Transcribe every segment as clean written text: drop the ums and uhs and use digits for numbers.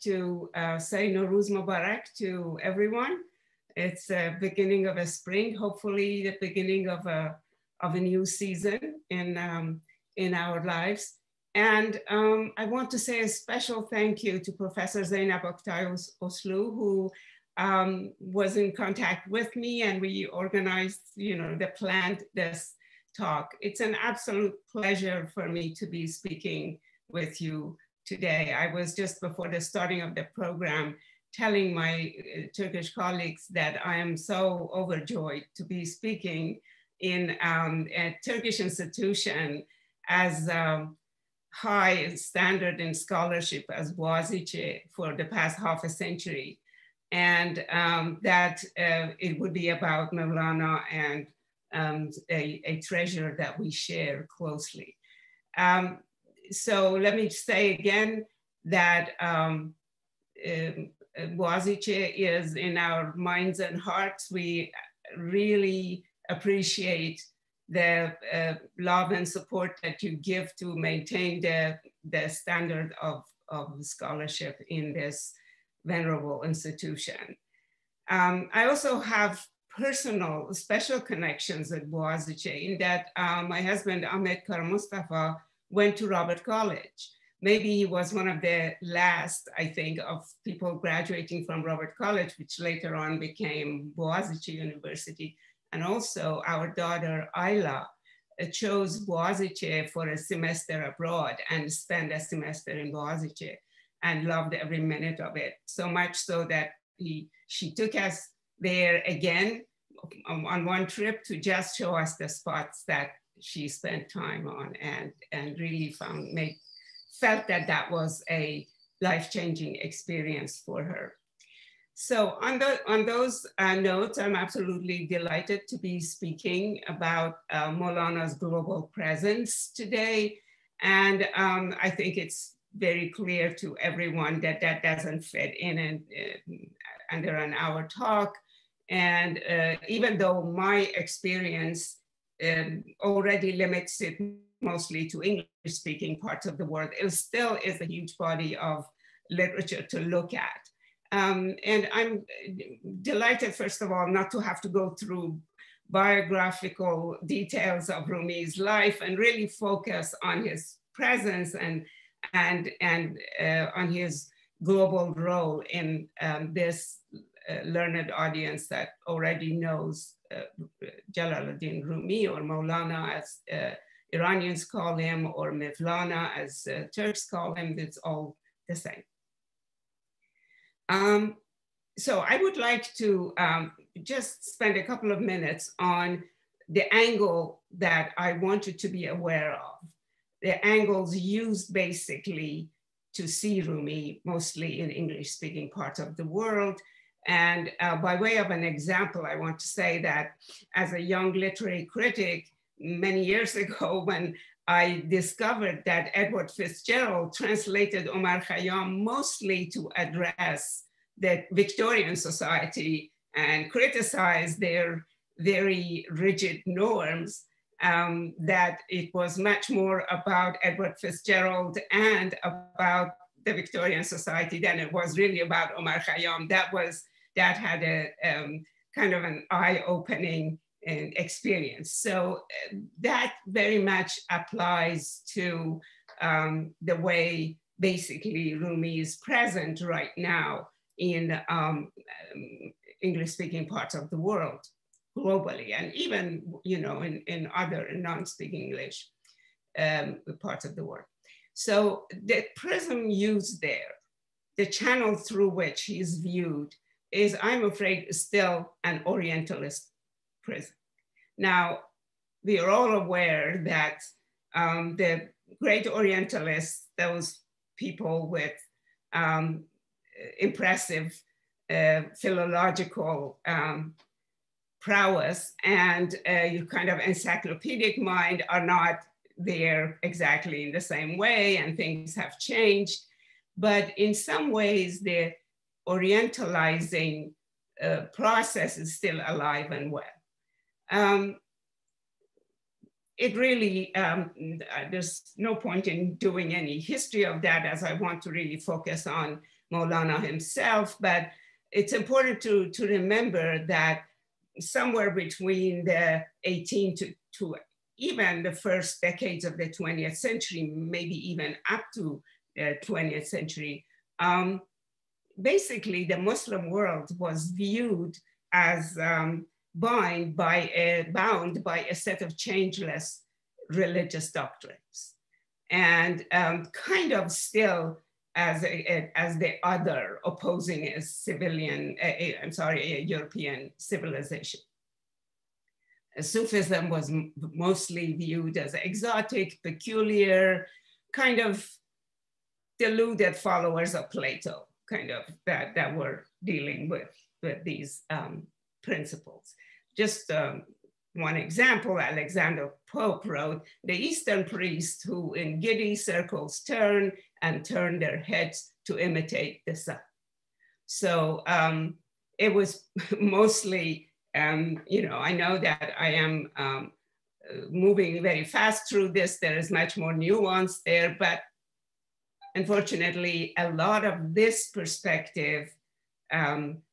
to say Nowruz Mubarak to everyone. It's the beginning of a spring, hopefully the beginning of a new season in our lives. And I want to say a special thank you to Professor Zeynep Oktay Oslu, who was in contact with me, and we organized, planned this talk. It's an absolute pleasure for me to be speaking with you today. I was just before the starting of the program telling my Turkish colleagues that I am so overjoyed to be speaking in a Turkish institution as high standard in scholarship as Boğaziçi for the past half a century. And that it would be about Mevlana and a treasure that we share closely. So let me say again that Boğaziçi is in our minds and hearts. We really appreciate the love and support that you give to maintain the standard of scholarship in this venerable institution. I also have personal, special connections at Boğaziçi in that my husband, Ahmet Kara Mustafa, went to Robert College. Maybe he was one of the last, I think, of people graduating from Robert College, which later on became Boğaziçi University. And also our daughter, Ayla, chose Boğaziçi for a semester abroad and spent a semester in Boğaziçi and loved every minute of it. So much so that she took us there again on one trip to just show us the spots that she spent time on, and really felt that that was a life-changing experience for her. So on those notes, I'm absolutely delighted to be speaking about Maulana's global presence today. And I think it's very clear to everyone that that doesn't fit in under an hour talk. And even though my experience already limits it mostly to English-speaking parts of the world, it still is a huge body of literature to look at. And I'm delighted, first of all, not to have to go through biographical details of Rumi's life and really focus on his presence and on his global role in this learned audience that already knows Jalaluddin Rumi, or Maulana as Iranians call him, or Mevlana as Turks call him. It's all the same. So I would like to just spend a couple of minutes on the angle that I want you to be aware of. The angles used basically to see Rumi, mostly in English-speaking parts of the world. And by way of an example, I want to say that as a young literary critic, many years ago, when I discovered that Edward Fitzgerald translated Omar Khayyam mostly to address the Victorian society and criticize their very rigid norms, that it was much more about Edward Fitzgerald and about the Victorian society than it was really about Omar Khayyam. That had a kind of an eye-opening experience. So that very much applies to the way basically Rumi is present right now in English-speaking parts of the world globally, and even in other non-speaking English parts of the world. So the prism used there, the channel through which he's viewed, is, I'm afraid, still an Orientalist prism. Now, we are all aware that the great Orientalists, those people with impressive philological prowess and kind of encyclopedic mind, are not there exactly in the same way, and things have changed. But in some ways, the Orientalizing process is still alive and well. It really, there's no point in doing any history of that, as I want to really focus on Mevlana himself, but it's important to remember that somewhere between the 18th to even the first decades of the 20th century, maybe even up to the 20th century, basically the Muslim world was viewed as bound by a set of changeless religious doctrines, and kind of still as the other, opposing a European civilization. Sufism was mostly viewed as exotic, peculiar, kind of deluded followers of Plato, kind of that were dealing with these principles. Just one example, Alexander Pope wrote, "The Eastern priests who in giddy circles turn their heads to imitate the sun." So it was mostly, I know that I am moving very fast through this. There is much more nuance there, but unfortunately, a lot of this perspective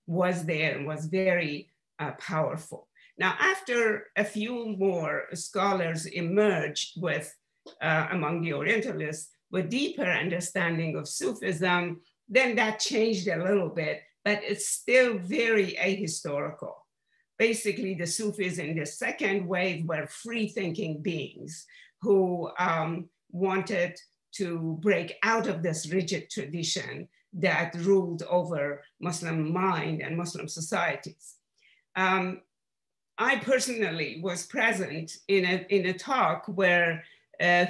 was there and was very powerful. Now, after a few more scholars emerged with, among the Orientalists, with deeper understanding of Sufism, then that changed a little bit, but it's still very ahistorical. Basically, the Sufis in the second wave were free-thinking beings who wanted to break out of this rigid tradition that ruled over Muslim mind and Muslim societies. I personally was present in a talk where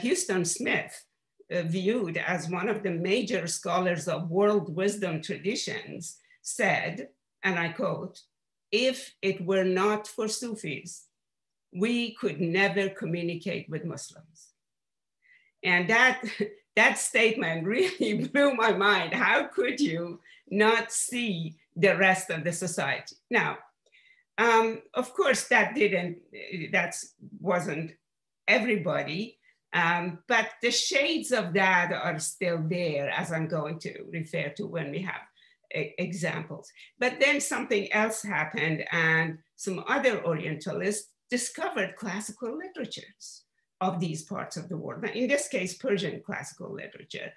Houston Smith, viewed as one of the major scholars of world wisdom traditions, said, and I quote, "If it were not for Sufis, we could never communicate with Muslims." And that statement really blew my mind. How could you not see the rest of the society? Now, of course, that wasn't everybody, but the shades of that are still there, as I'm going to refer to when we have examples. But then something else happened, and some other Orientalists discovered classical literatures of these parts of the world. Now, in this case, Persian classical literature.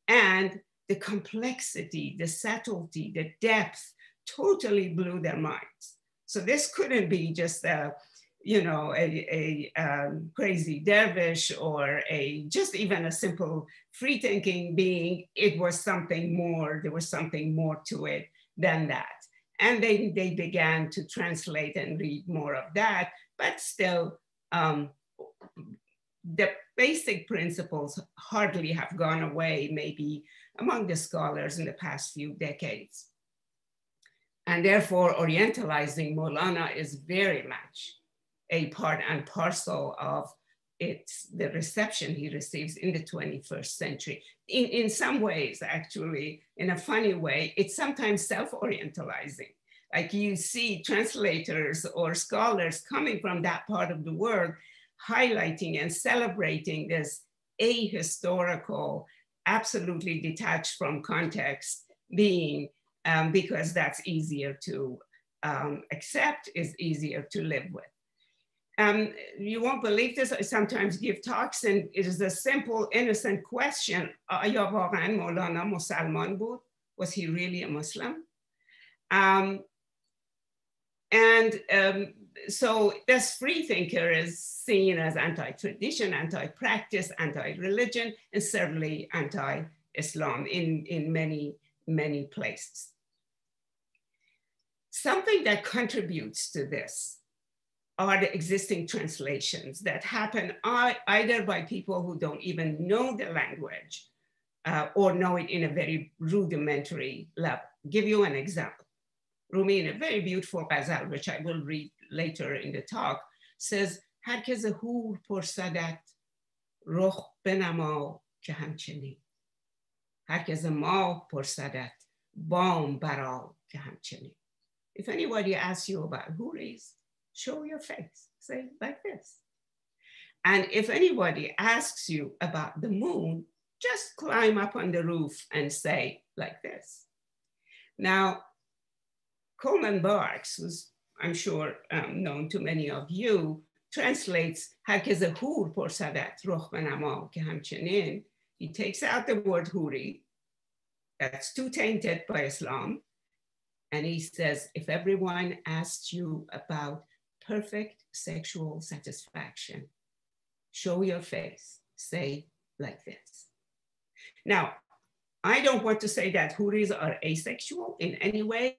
And the complexity, the subtlety, the depth totally blew their minds. So this couldn't be just a crazy dervish or just even a simple free-thinking being. It was something more. There was something more to it than that. And they began to translate and read more of that, but still the basic principles hardly have gone away, maybe among the scholars in the past few decades. And therefore, Orientalizing Mevlana is very much a part and parcel of the reception he receives in the 21st century. In some ways, actually, in a funny way, it's sometimes self-orientalizing. Like you see translators or scholars coming from that part of the world highlighting and celebrating this ahistorical, absolutely detached from context being, because that's easier to accept, is easier to live with. You won't believe this, I sometimes give talks and it is a simple, innocent question. آیا واقعاً مولانا مسلمان بود? Was he really a Muslim? So this free thinker is seen as anti-tradition, anti-practice, anti-religion, and certainly anti-Islam in many, many places. Something that contributes to this are the existing translations that happen either by people who don't even know the language or know it in a very rudimentary level. Give you an example. Rumi, in a very beautiful ghazal, which I will read later in the talk, says, هر که ز حور پرسدت رخ بنما که همچنین. هر که ز ماه پرسدت بام برآ که همچنین. If anybody asks you about houris, show your face, say like this. And if anybody asks you about the moon, just climb up on the roof and say like this. Now, Coleman Barks, who's I'm sure known to many of you, translates هر که ز هور پرسدت رخ بنما که همچنین. He takes out the word huri, that's too tainted by Islam, and he says, if everyone asks you about perfect sexual satisfaction, show your face, say like this. Now, I don't want to say that huris are asexual in any way.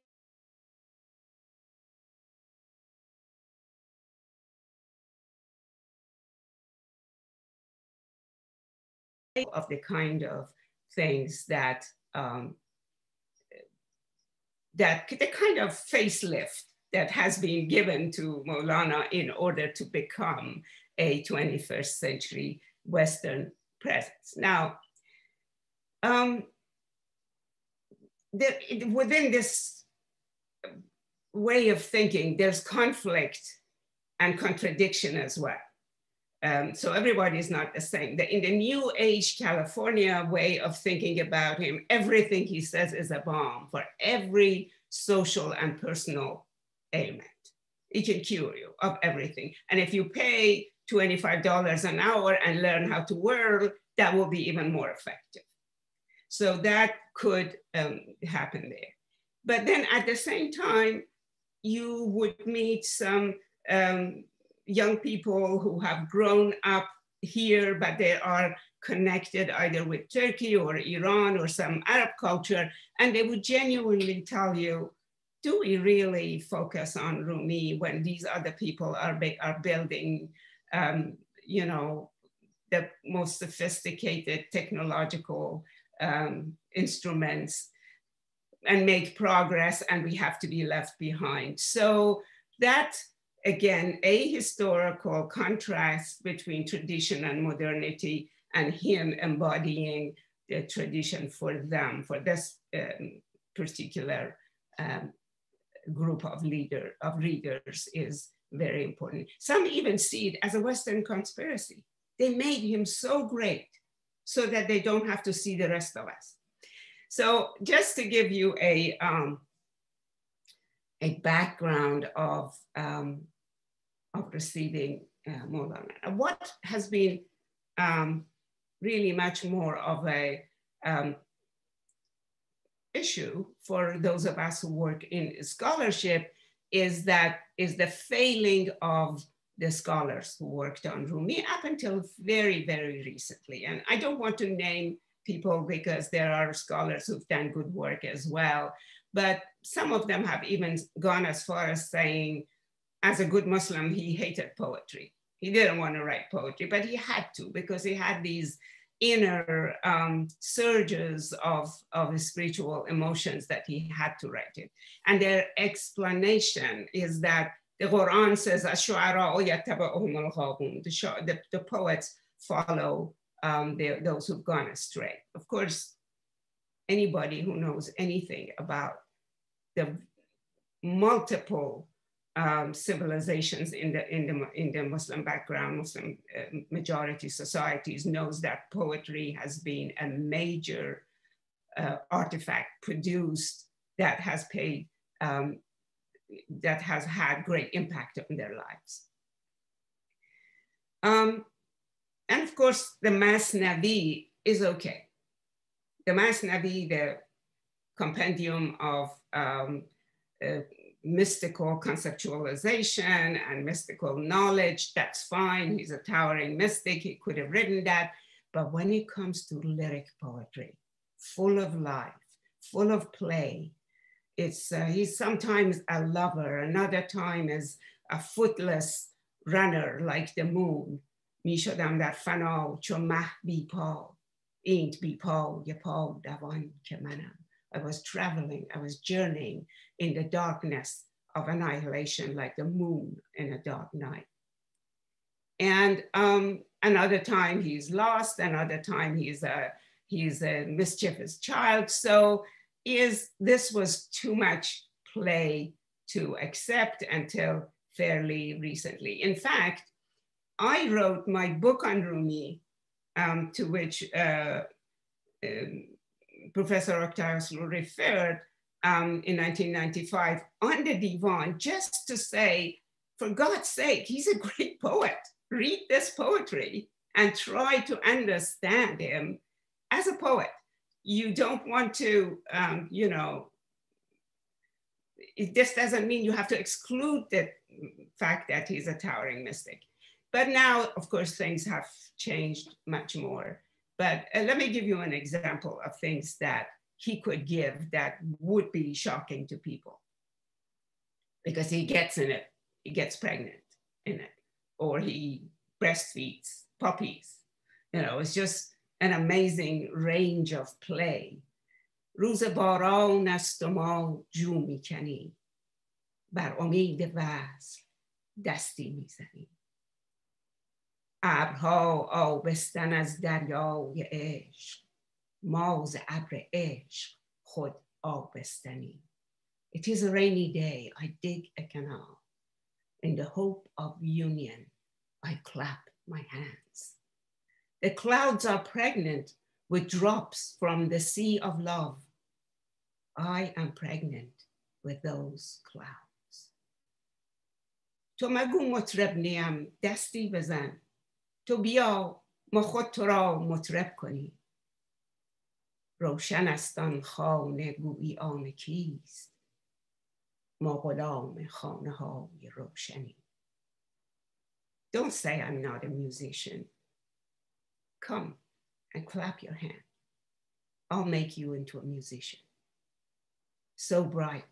Of the kind of things that, the kind of facelift that has been given to Mevlana in order to become a 21st century Western presence. Now, within this way of thinking, there's conflict and contradiction as well. So everybody is not the same. In the New Age California way of thinking about him, everything he says is a balm for every social and personal ailment. It can cure you of everything. And if you pay $25 an hour and learn how to whirl, that will be even more effective. So that could happen there. But then at the same time, you would meet some young people who have grown up here, but they are connected either with Turkey or Iran or some Arab culture, and they would genuinely tell you, do we really focus on Rumi when these other people are building, you know, the most sophisticated technological instruments and make progress, and we have to be left behind. So that, again, a historical contrast between tradition and modernity, and him embodying the tradition for them, for this particular group of readers is very important. Some even see it as a Western conspiracy. They made him so great so that they don't have to see the rest of us. So just to give you a background of receiving Mevlana. What has been really much more of a issue for those of us who work in scholarship is the failing of the scholars who worked on Rumi up until very, very recently. And I don't want to name people because there are scholars who've done good work as well, but some of them have even gone as far as saying, as a good Muslim, he hated poetry. He didn't want to write poetry, but he had to because he had these inner surges of spiritual emotions that he had to write it. And their explanation is that the Quran says, the poets follow those who've gone astray. Of course, anybody who knows anything about the multiple civilizations in the Muslim background, Muslim majority societies, knows that poetry has been a major artifact produced that has paid, that has had great impact on their lives. And of course, the Masnavi is okay. The Masnavi, the compendium of mystical conceptualization and mystical knowledge, that's fine. He's a towering mystic, he could have written that. But when it comes to lyric poetry, full of life, full of play, he's sometimes a lover, another time is a footless runner like the moon. می شدم در فنا چو مه بی پا اینت بی پا ی پا دوان که منم. I was traveling, I was journeying in the darkness of annihilation like the moon in a dark night. And another time he's lost, another time he's a mischievous child. So this was too much play to accept until fairly recently. In fact, I wrote my book on Rumi, to which Professor Octavius referred in 1995 on the divan, just to say, for God's sake, he's a great poet. Read this poetry and try to understand him as a poet. You don't want to, you know, this doesn't mean you have to exclude the fact that he's a towering mystic. But now, of course, things have changed much more. But let me give you an example of things that he could give that would be shocking to people. Because he gets in it, he gets pregnant in it, or he breastfeeds puppies. You know, it's just an amazing range of play. روز باران است و ما جو میکنیم، بر امید وصل دستی میزنیم. ابرها آبستن از دریای عشق، ما ز ابر عشق خود آبستنیم. It is a rainy day, I dig a canal. In the hope of union, I clap my hands. The clouds are pregnant with drops from the sea of love. I am pregnant with those clouds. تو مگو مطرب نیم دستی بزن، تو بیا ما خود تو را مطرب کنی. روشن است آن خانه گویی آن کیست، ما غلام خانه های روشنی. Don't say I'm not a musician. Come and clap your hand. I'll make you into a musician. So bright,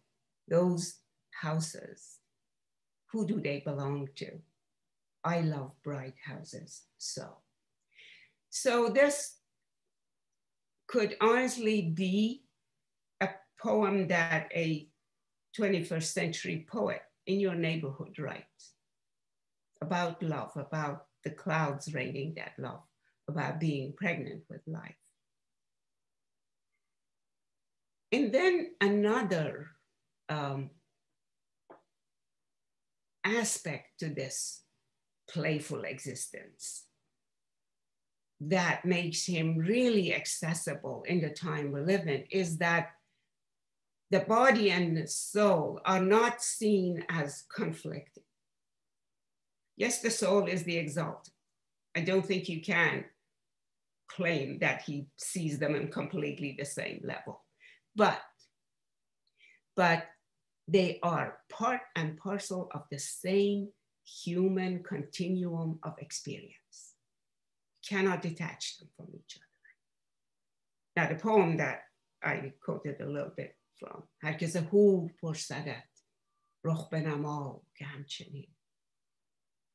those houses, who do they belong to? I love bright houses so. So this could honestly be a poem that a 21st century poet in your neighborhood writes about love, about the clouds raining that love, about being pregnant with life. And then another aspect to this playful existence that makes him really accessible in the time we live in is that the body and the soul are not seen as conflicting. Yes, the soul is the exalted. I don't think you can claim that he sees them on completely the same level. But they are part and parcel of the same human continuum of experience. Cannot detach them from each other. Now, the poem that I quoted a little bit from, هرگز هور پرسدت رخ بنما که همچنین،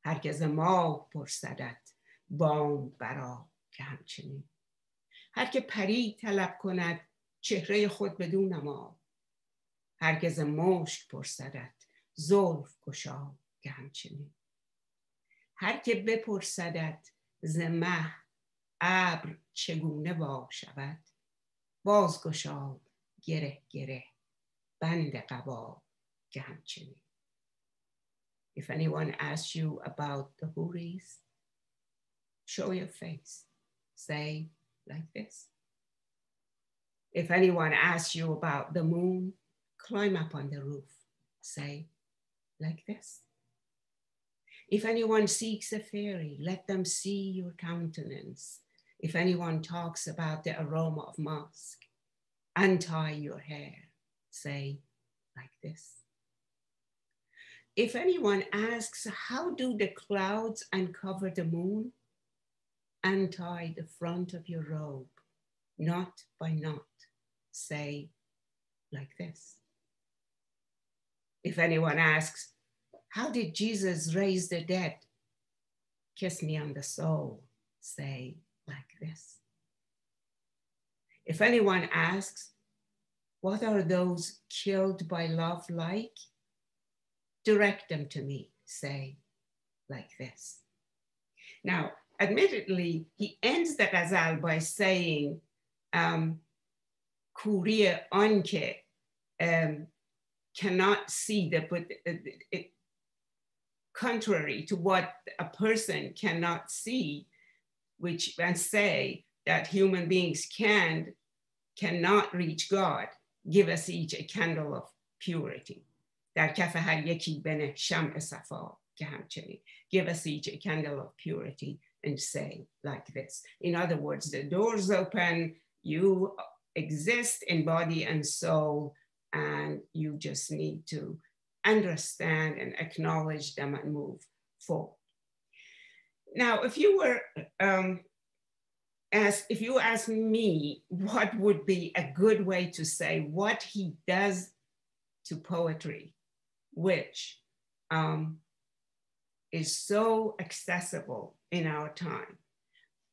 هرگز ماه پرسدت بام برا که همچنین، هر که پری طلب کند چهره خود بدون نما، هرگز مشک پرسدت زلف گشا که همچنین، هر که بپرسدت ز مه ابر چگونه وا شود، باز گشاد گره گره بند قبا که همچنین. If anyone asks you about the houris, show your face, say like this. If anyone asks you about the moon, climb up on the roof, say like this. If anyone seeks a fairy, let them see your countenance. If anyone talks about the aroma of musk, untie your hair, say like this. If anyone asks, how do the clouds uncover the moon? Untie the front of your robe, knot by knot, say like this. If anyone asks, how did Jesus raise the dead? Kiss me on the soul, say like this. If anyone asks, what are those killed by love like? Direct them to me, say like this. Now, admittedly, he ends the ghazal by saying, Kuriye anke cannot see but contrary to what a person cannot see, which and say that human beings cannot reach God. give us each a candle of purity. در کف هر یکی بنه شمع صفا که همچنین. Give us each a candle of purity and say like this. In other words, the door's open, you exist in body and soul, and you just need to understand and acknowledge them and move forward. Now, if you were if you ask me what would be a good way to say what he does to poetry, which is so accessible in our time,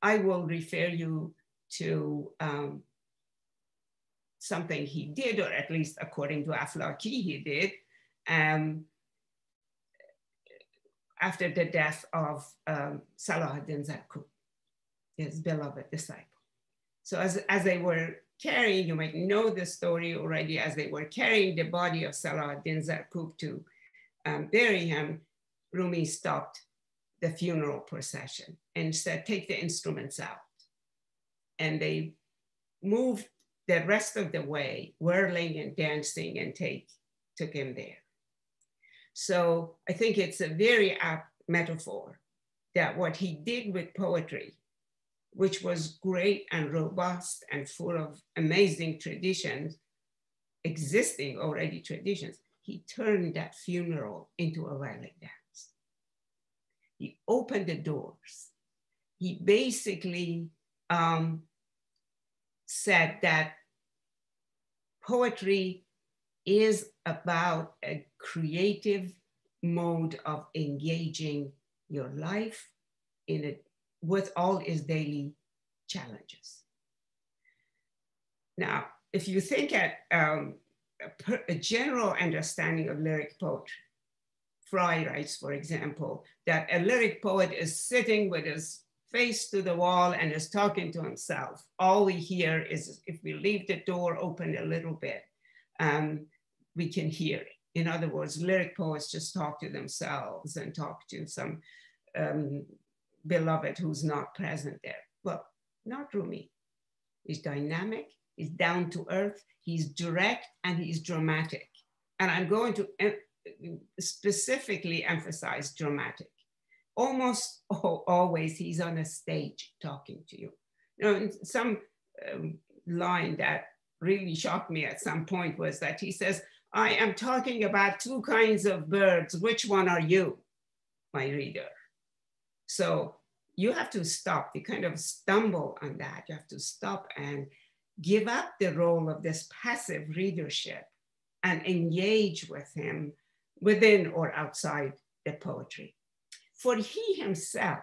I will refer you to something he did, or at least according to Aflaki, he did, after the death of Salahuddin Zarkub, his beloved disciple. So as they were carrying, you might know the story already, as they were carrying the body of Salahuddin Zarkub to bury him, Rumi stopped the funeral procession and said, take the instruments out. And they moved the rest of the way, whirling and dancing, and took him there. So I think it's a very apt metaphor that what he did with poetry, which was great and robust and full of amazing traditions, existing already traditions, he turned that funeral into a whirling dance. He opened the doors. He basically said that poetry is about a creative mode of engaging your life with all its daily challenges. Now, if you think at a general understanding of lyric poetry, Fry writes, for example, that a lyric poet is sitting with his face to the wall and is talking to himself. All we hear is, if we leave the door open a little bit, we can hear it. In other words, lyric poets just talk to themselves and talk to some beloved who's not present there. Well, not Rumi. He's dynamic, he's down to earth, he's direct, and he's dramatic. And I'm going to specifically emphasize dramatic. Almost always he's on a stage talking to you. You know, some line that really shocked me at some point was that he says, I am talking about two kinds of birds. Which one are you, my reader? So you have to stop. You kind of stumble on that. You have to stop and give up the role of this passive readership and engage with him within or outside the poetry. For he himself,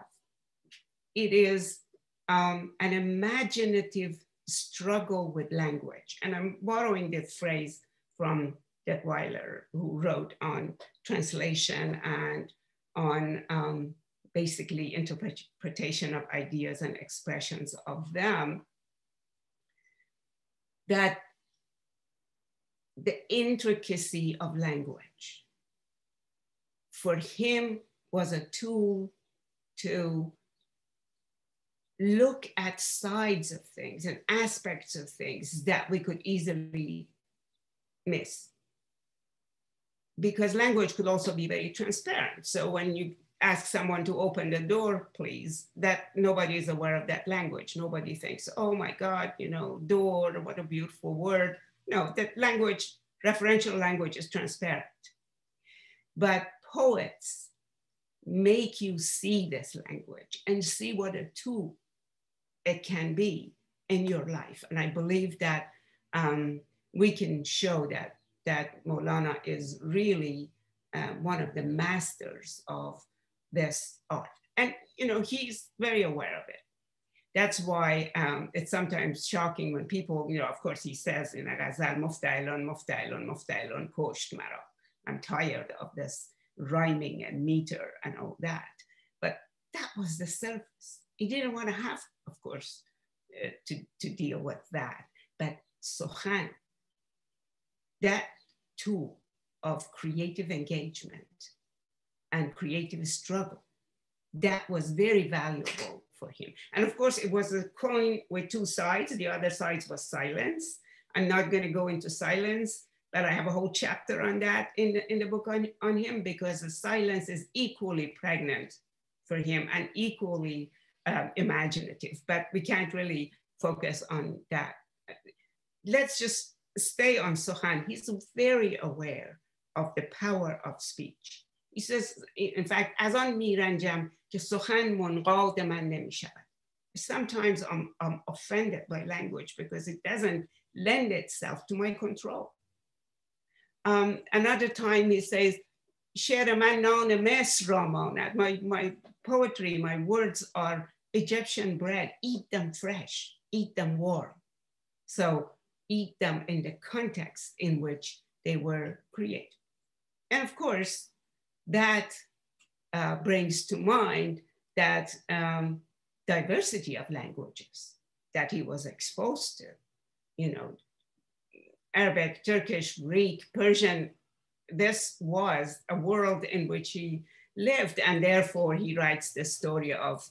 it is an imaginative struggle with language. And I'm borrowing this phrase from Detweiler, who wrote on translation and on basically interpretation of ideas and expressions of them, that the intricacy of language for him was a tool to look at sides of things and aspects of things that we could easily miss. Because language could also be very transparent. So when you ask someone to open the door, please, that nobody is aware of that language. Nobody thinks, oh my God, you know, door, what a beautiful word. No, that language, referential language is transparent. But poets make you see this language and see what a tool it can be in your life. And I believe that we can show that Mevlânâ is really one of the masters of this art. And, you know, he's very aware of it. That's why it's sometimes shocking when people, you know, of course he says in a ghazal, mufta'ilon, mufta'ilon, mufta'ilon, kosht mara. I'm tired of this rhyming and meter and all that. But that was the surface. He didn't want to have, of course, to deal with that. But Sokhan, that tool of creative engagement and creative struggle, that was very valuable for him. And of course, it was a coin with two sides. The other side was silence. I'm not going to go into silence, but I have a whole chapter on that in the book on him, because the silence is equally pregnant for him and equally imaginative, but we can't really focus on that. Let's just stay on Sohan. He's very aware of the power of speech. He says, in fact, as on میرنجم که سخن منقاد من نمیشود. Sometimes I'm offended by language because it doesn't lend itself to my control. Another time he says, شعر من نان مصر را ماند. My poetry, my words are Egyptian bread. Eat them fresh, eat them warm. So eat them in the context in which they were created. And of course, that brings to mind that diversity of languages that he was exposed to, you know, Arabic, Turkish, Greek, Persian. This was a world in which he lived, and therefore he writes the story of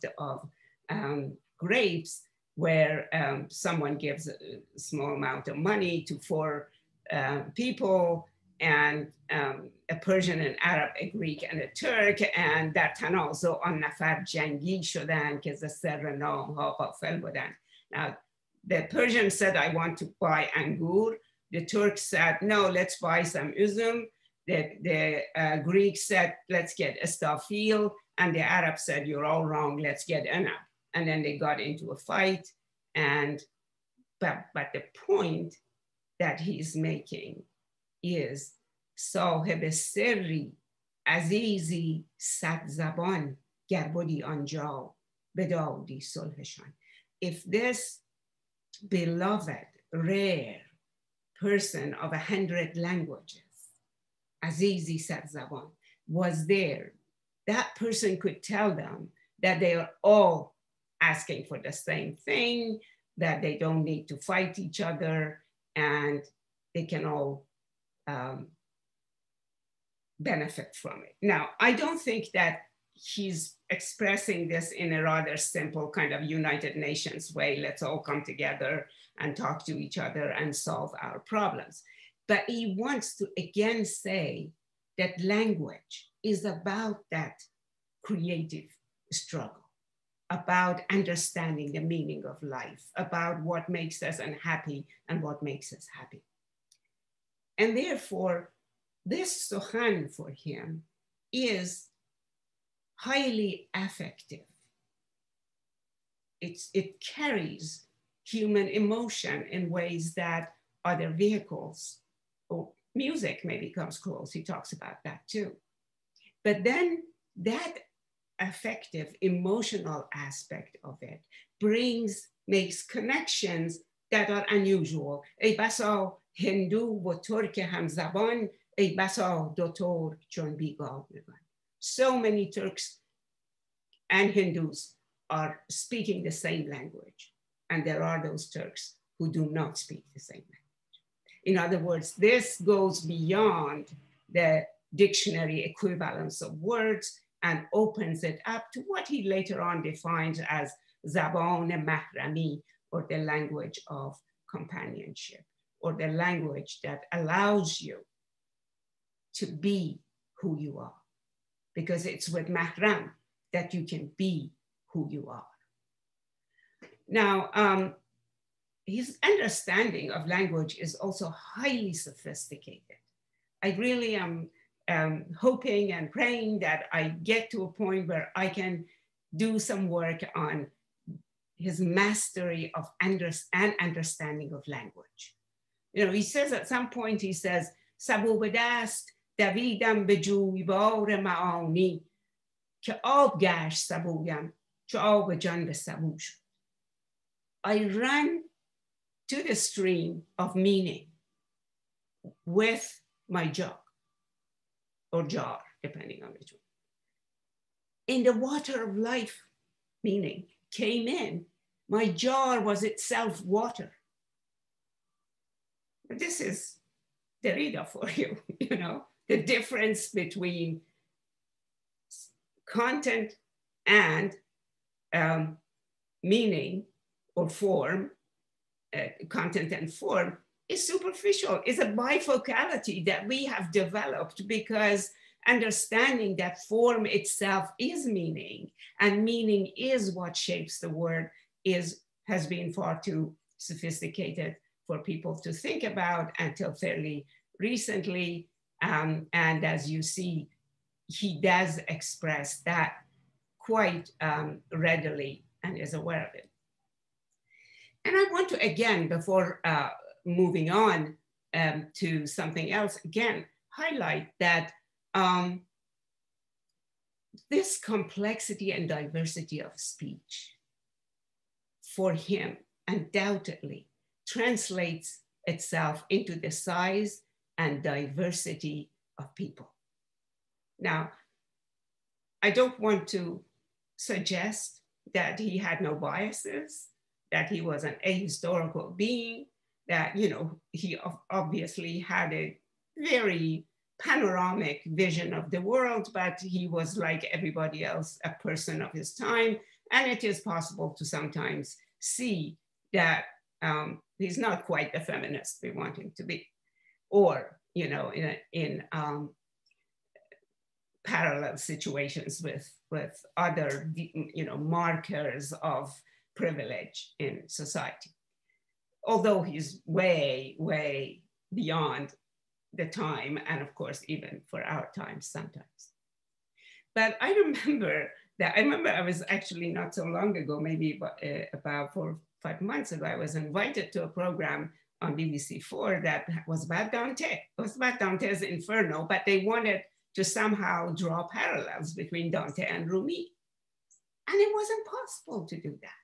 grapes, where someone gives a small amount of money to 4 people, and a Persian, an Arab, a Greek, and a Turk, and در تنازع آن نفر جنگی شدند که ز سر نامها غافل بودند. Now, the Persian said, I want to buy angur. The Turk said, no, let's buy some uzum. The Greek said, let's get estafil. And the Arab said, you're all wrong, let's get enab. And then they got into a fight. But the point that he's making is صاحب سری عزیزی صد زبان گر بودی آنجا بدادی صلحشان. If this beloved, rare person of 100 languages, عزیزی صد زبان, was there, that person could tell them that they are all asking for the same thing, that they don't need to fight each other, and they can all benefit from it. Now, I don't think that he's expressing this in a rather simple kind of United Nations way. Let's all come together and talk to each other and solve our problems. But he wants to again say that language is about that creative struggle, about understanding the meaning of life, about what makes us unhappy and what makes us happy. And therefore, this Sohan for him is highly affective. It carries human emotion in ways that other vehicles, or music maybe comes close, he talks about that too. But then that affective, emotional aspect of it makes connections that are unusual. ای بسا هندو و ترک همزبان، ای بسا دو ترک چون بیگاه بگن. So many Turks and Hindus are speaking the same language, and there are those Turks who do not speak the same language. In other words, this goes beyond the dictionary equivalence of words and opens it up to what he later on defines as zaban mahrami, or the language of companionship, or the language that allows you to be who you are, because it's with mahram that you can be who you are. Now, his understanding of language is also highly sophisticated. I really am hoping and praying that I get to a point where I can do some work on his mastery of understanding of language. You know, he says at some point, he says, سبو به دست دویدم به جویبار معانی که آب گشت سبویم چو آب جان به سبو شد. I ran to the stream of meaning with my jug or jar, depending on which one. In the water of life, meaning came in, my jar was itself water. This is Derrida for you, you know, the difference between content and meaning or form, content and form is superficial, is a bifocality that we have developed because understanding that form itself is meaning, and meaning is what shapes the word, has been far too sophisticated for people to think about until fairly recently. And as you see, he does express that quite readily and is aware of it. And I want to, again, before moving on to something else, again, highlight that this complexity and diversity of speech for him undoubtedly translates itself into the size and diversity of people. Now, I don't want to suggest that he had no biases, that he was an ahistorical being, that, you know, he obviously had a very panoramic vision of the world, but he was like everybody else, a person of his time. And it is possible to sometimes see that he's not quite the feminist we want him to be, or, you know, in parallel situations with other, you know, markers of privilege in society. Although he's way, way beyond the time, and of course, even for our times sometimes. But I remember I was actually not so long ago, maybe about 4 or 5 months ago, I was invited to a program on BBC4 that was about Dante. It was about Dante's Inferno, but they wanted to somehow draw parallels between Dante and Rumi. And it wasn't possible to do that.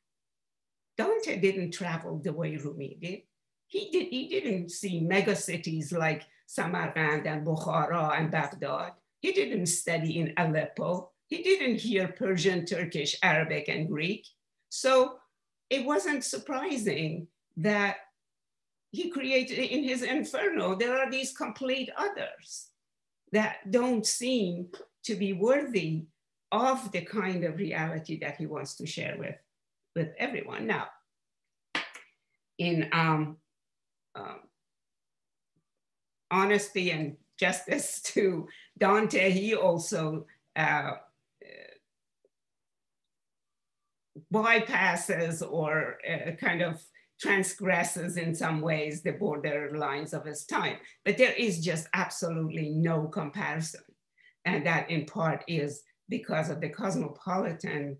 Dante didn't travel the way Rumi did. He didn't see megacities like Samarkand and Bukhara and Baghdad. He didn't study in Aleppo. He didn't hear Persian, Turkish, Arabic, and Greek. So it wasn't surprising that he created, in his Inferno, there are these complete others that don't seem to be worthy of the kind of reality that he wants to share with everyone. Now, in honesty and justice to Dante, he also bypasses or kind of transgresses in some ways the border lines of his time. But there is just absolutely no comparison. And that in part is because of the cosmopolitan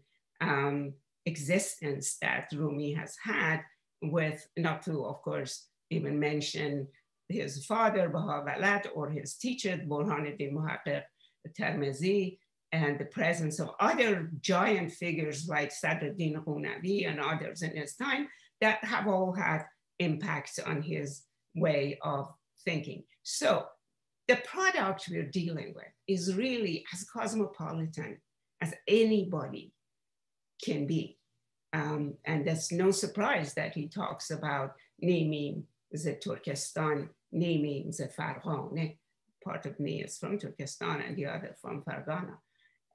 existence that Rumi has had, with, not to, of course, even mention his father, Baha'u'llah, or his teacher, Burhanuddin Muhammad Tirmizi, and the presence of other giant figures like Sadruddin Ghunavi and others in his time that have all had impacts on his way of thinking. So the product we're dealing with is really as cosmopolitan as anybody can be. And that's no surprise that he talks about Nimi ze Turkestan, Nimi ze Farghane. Part of me is from Turkestan and the other from Farghana.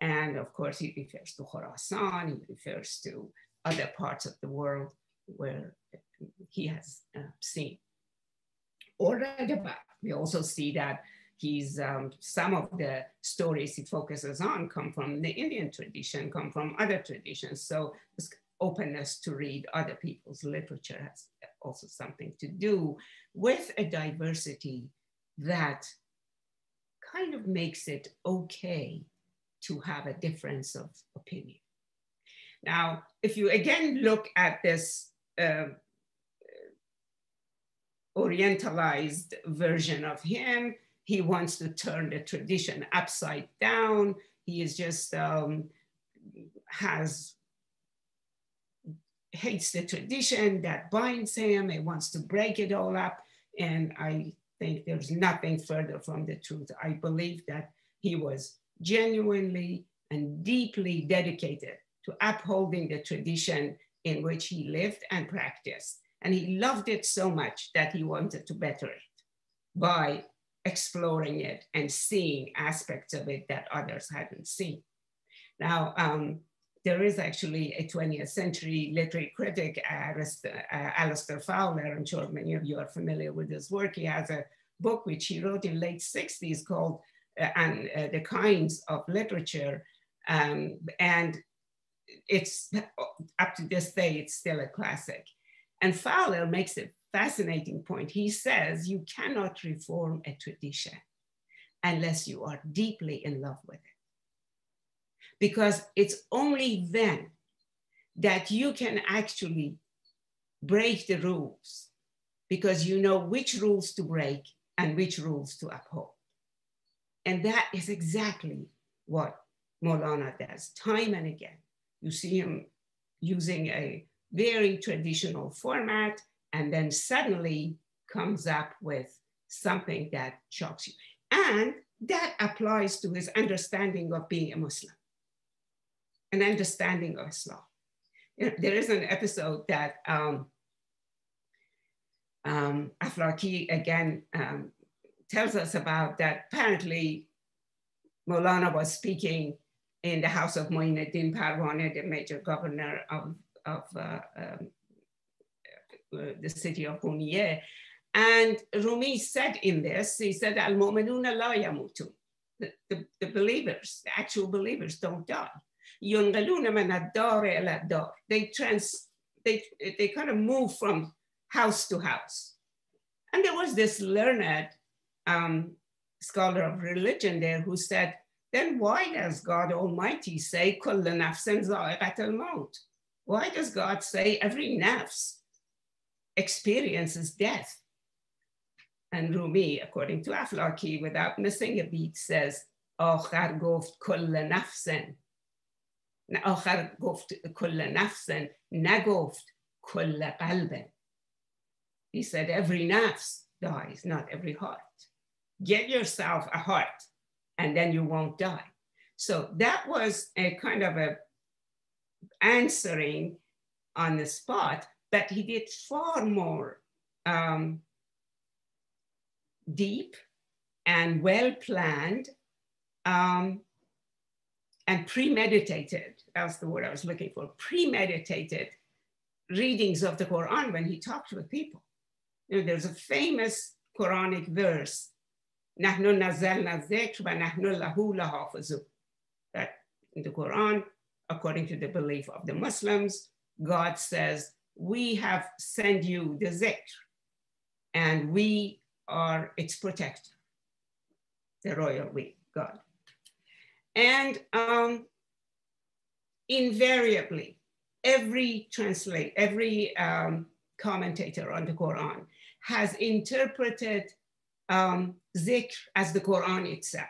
And of course, he refers to Khorasan, he refers to other parts of the world where he has seen or read about. We also see that he's, some of the stories he focuses on come from the Indian tradition, come from other traditions. So this openness to read other people's literature has also something to do with a diversity that kind of makes it okay to have a difference of opinion. Now, if you again look at this orientalized version of him, he wants to turn the tradition upside down. He is just hates the tradition that binds him. He wants to break it all up. And I think there's nothing further from the truth. I believe that he was genuinely and deeply dedicated to upholding the tradition in which he lived and practiced. And he loved it so much that he wanted to better it by exploring it and seeing aspects of it that others hadn't seen. Now, there is actually a 20th century literary critic, Alistair Fowler. I'm sure many of you are familiar with his work. He has a book which he wrote in late 60s called The Kinds of Literature. And it's up to this day, it's still a classic. And Fowler makes a fascinating point. He says you cannot reform a tradition unless you are deeply in love with it. Because it's only then that you can actually break the rules, because you know which rules to break and which rules to uphold. And that is exactly what Mevlânâ does time and again. You see him using a very traditional format and then suddenly comes up with something that shocks you. And that applies to his understanding of being a Muslim, an understanding of Islam. You know, there is an episode that Aflaki again tells us about, that apparently Mevlânâ was speaking in the house of Mu'in-ud-Din Parvaneh, the major governor of the city of Puniyeh. And Rumi said in this, he said, Al-Mu'minuna la yamutun. The believers, the actual believers don't die. Yungaluna min ad-dar ila ad-dar. They kind of move from house to house. And there was this learned scholar of religion there who said, then why does God Almighty say, Kulla nafsin za'iqat al-maut? Why does God say every nafs experiences death? And Rumi, according to Aflaki, without missing a beat, says, Akhar goft kulla nafsin. Akhar goft kulla nafsin, nagoft kulla qalbin. He said, every nafs dies, not every heart. Get yourself a heart, and then you won't die. So that was a kind of a answering on the spot, but he did far more deep and well-planned and premeditated, that's the word I was looking for, premeditated readings of the Quran when he talked with people. You know, there's a famous Quranic verse, Nahnu nazzalna dhikr wa nahnu lahu lahafizun. That in the Quran, according to the belief of the Muslims, God says, we have sent you the zikr, and we are its protector, the royal we, God. And invariably, every commentator on the Quran has interpreted zikr as the Quran itself.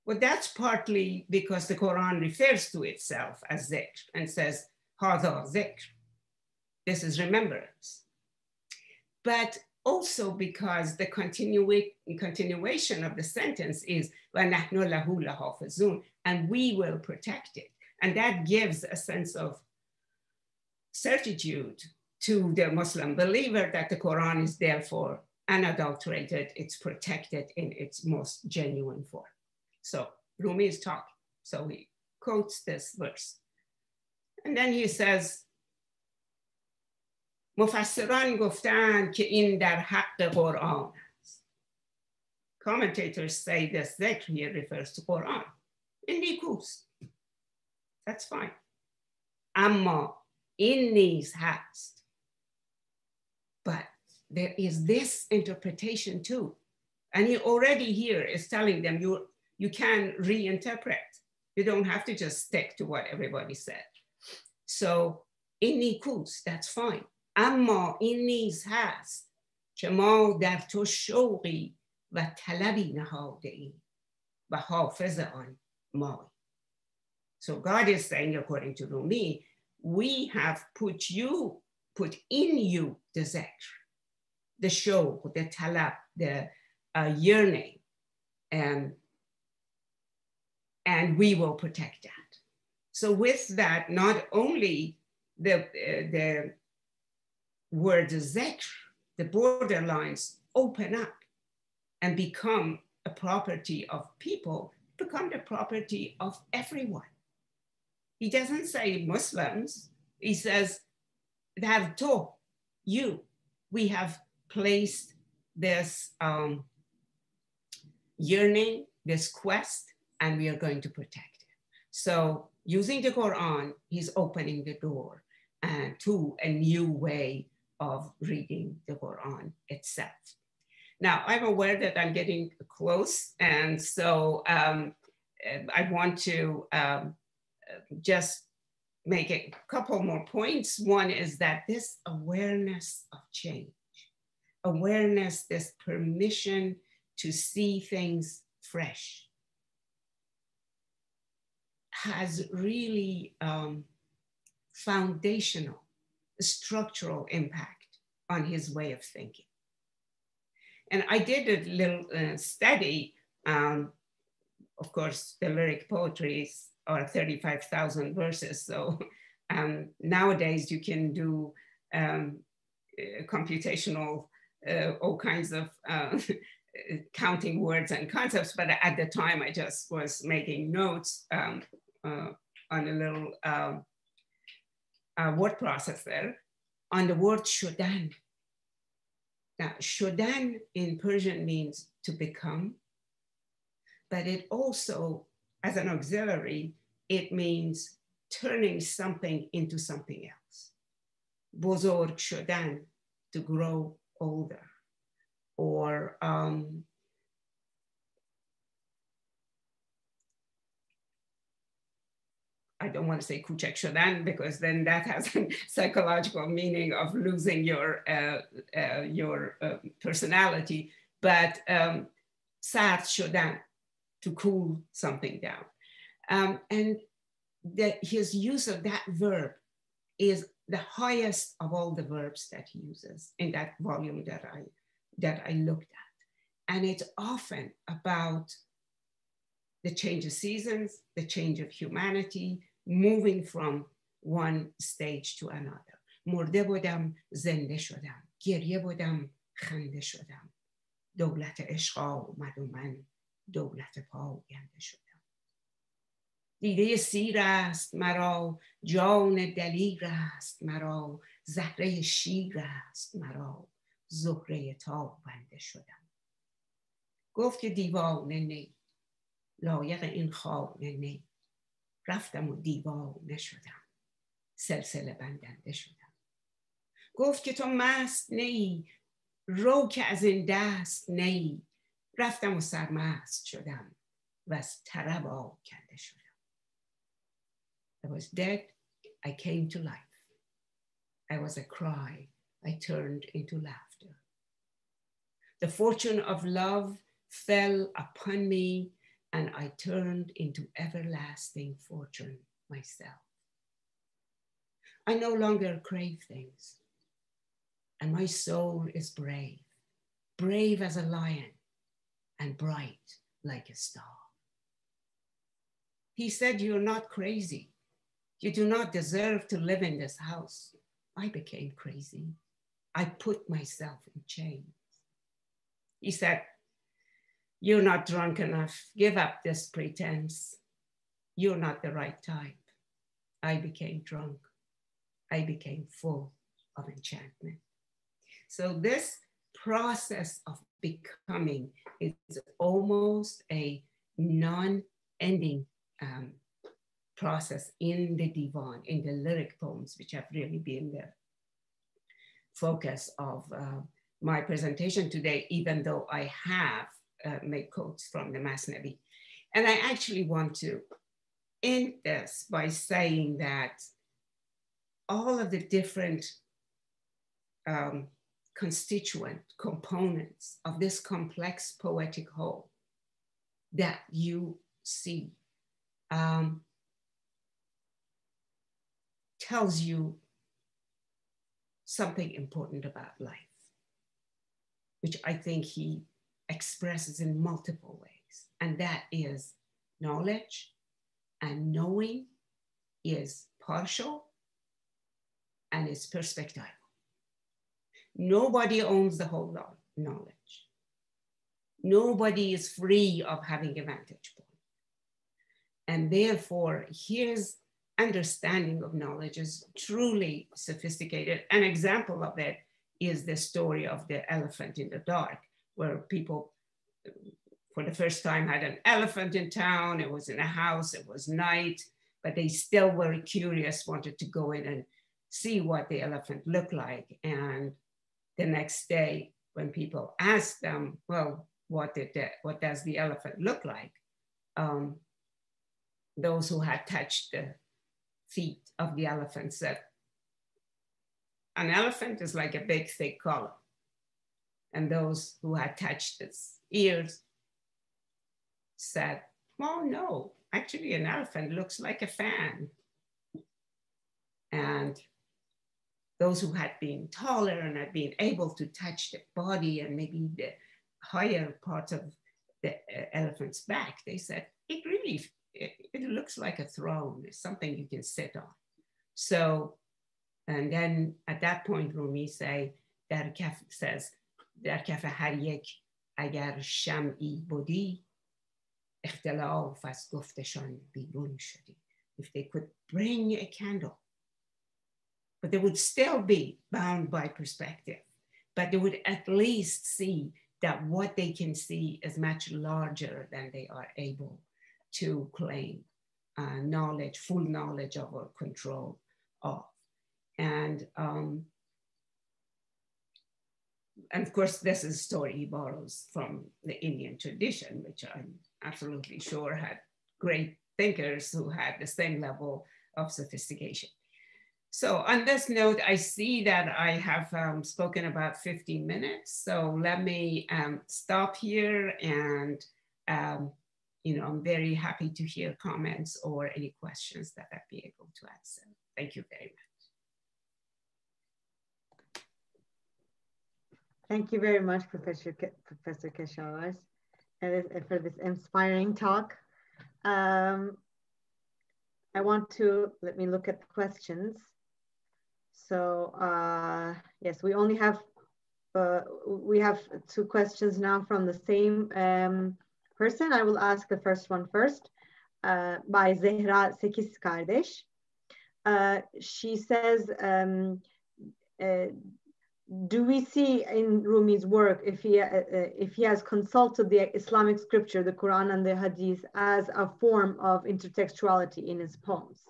Well, that's partly because the Quran refers to itself as zikr and says, Hadha zikr, this is remembrance. But also because the continuation of the sentence is, وَنَحْنُ لَهُ لَحَافِظُونَ, and we will protect it. And that gives a sense of certitude to the Muslim believer that the Quran is therefore unadulterated, it's protected in its most genuine form. So Rumi is talking, so he quotes this verse. And then he says, مفسران گفتند که این در حق قرآن است. Commentators say this zikr here refers to Quran. In نیکوست. That's fine. اما این نیز هست. But there is this interpretation too. And he already here is telling them you can reinterpret. You don't have to just stick to what everybody said. So in نیکوست, that's fine. اما این نیز هست که ما در تو شوقی و طلبی نهاده ایم و حافظ آن مایی. So God is saying, according to Rumi, we have put in you the zikr, the shawq, the talab, the yearning, and we will protect that. So with that, not only the word zikr, the borderlines open up and become a property of people, become the property of everyone. He doesn't say Muslims. He says, have to, you. We have placed this yearning, this quest, and we are going to protect it. So using the Quran, he's opening the door to a new way of reading the Quran itself. Now, I'm aware that I'm getting close, and so I want to just make a couple more points. One is that this awareness of change, awareness, this permission to see things fresh, has really foundational, structural impact on his way of thinking. And I did a little study. Of course, the lyric poetries are 35,000 verses. So nowadays you can do computational, all kinds of counting words and concepts. But at the time, I just was making notes on a little word processor on the word shudan. Now, shudan in Persian means to become, but it also, as an auxiliary, it means turning something into something else. Bozorg shudan, to grow older. Or I don't want to say kuchek shudan, because then that has a psychological meaning of losing your personality, but sard shudan, to cool something down. And his use of that verb is the highest of all the verbs that he uses in that volume that I looked at. And it's often about the change of seasons, the change of humanity, moving from one stage to another. مرده بودم زنده شدم، گریه بودم خنده شدم، دولت عشق آمد و من دولت پاینده شدم. دیده سیر است مرا، جان دلیر است مرا، زهره شیر است مرا، زهره تابنده شدم. گفت که دیوانه نی، لایق این خانه نی، رفتم و دیوانه شدم، سلسله بندنده شدم. گفت که تو مست نی، رو که از این دست نی، رفتم و سرمست شدم و از طرب آکنده شدم. I was dead, I came to life. I was a cry, I turned into laughter. The fortune of love fell upon me, and I turned into everlasting fortune myself. I no longer crave things, and my soul is brave, brave as a lion and bright like a star. He said, "You're not crazy. You do not deserve to live in this house." I became crazy. I put myself in chains. He said, "You're not drunk enough. Give up this pretense. You're not the right type." I became drunk. I became full of enchantment. So this process of becoming is almost a non-ending process in the divan, in the lyric poems, which have really been the focus of my presentation today, even though I have made quotes from the Masnavi. And I actually want to end this by saying that all of the different constituent components of this complex poetic whole that you see tells you something important about life, which I think he expresses in multiple ways. And that is knowledge, and knowing is partial and it's perspectival. Nobody owns the whole knowledge. Nobody is free of having a vantage point. And therefore, his understanding of knowledge is truly sophisticated. An example of it is the story of the elephant in the dark, where people for the first time had an elephant in town. It was in a house, it was night, but they still were curious, wanted to go in and see what the elephant looked like. And the next day, when people asked them, well, what does the elephant look like? Those who had touched the feet of the elephant said, an elephant is like a big, thick column. And those who had touched its ears said, well, no, actually an elephant looks like a fan. And those who had been taller and had been able to touch the body and maybe the higher parts of the elephant's back, they said, it looks like a throne. It's something you can sit on. So, and then at that point, Rumi says, در کف هر یک اگر شمعی بودی اختلاف از گفتشان بیرون شدی. If they could bring a candle, but they would still be bound by perspective, but they would at least see that what they can see is much larger than they are able to claim knowledge, full knowledge of or control of. And of course, this is a story he borrows from the Indian tradition, which I'm absolutely sure had great thinkers who had the same level of sophistication. So on this note, I see that I have spoken about 15 minutes. So let me stop here, and I'm very happy to hear comments or any questions that I'd be able to answer. Thank you very much. Thank you very much, Professor Keshavarz, for this inspiring talk. I want to, let me look at the questions. So yes, we only have, we have 2 questions now from the same person. I will ask the first one first, by Zehra Sekiz Kardeş. She says, do we see in Rumi's work, if he has consulted the Islamic scripture, the Quran and the Hadith, as a form of intertextuality in his poems?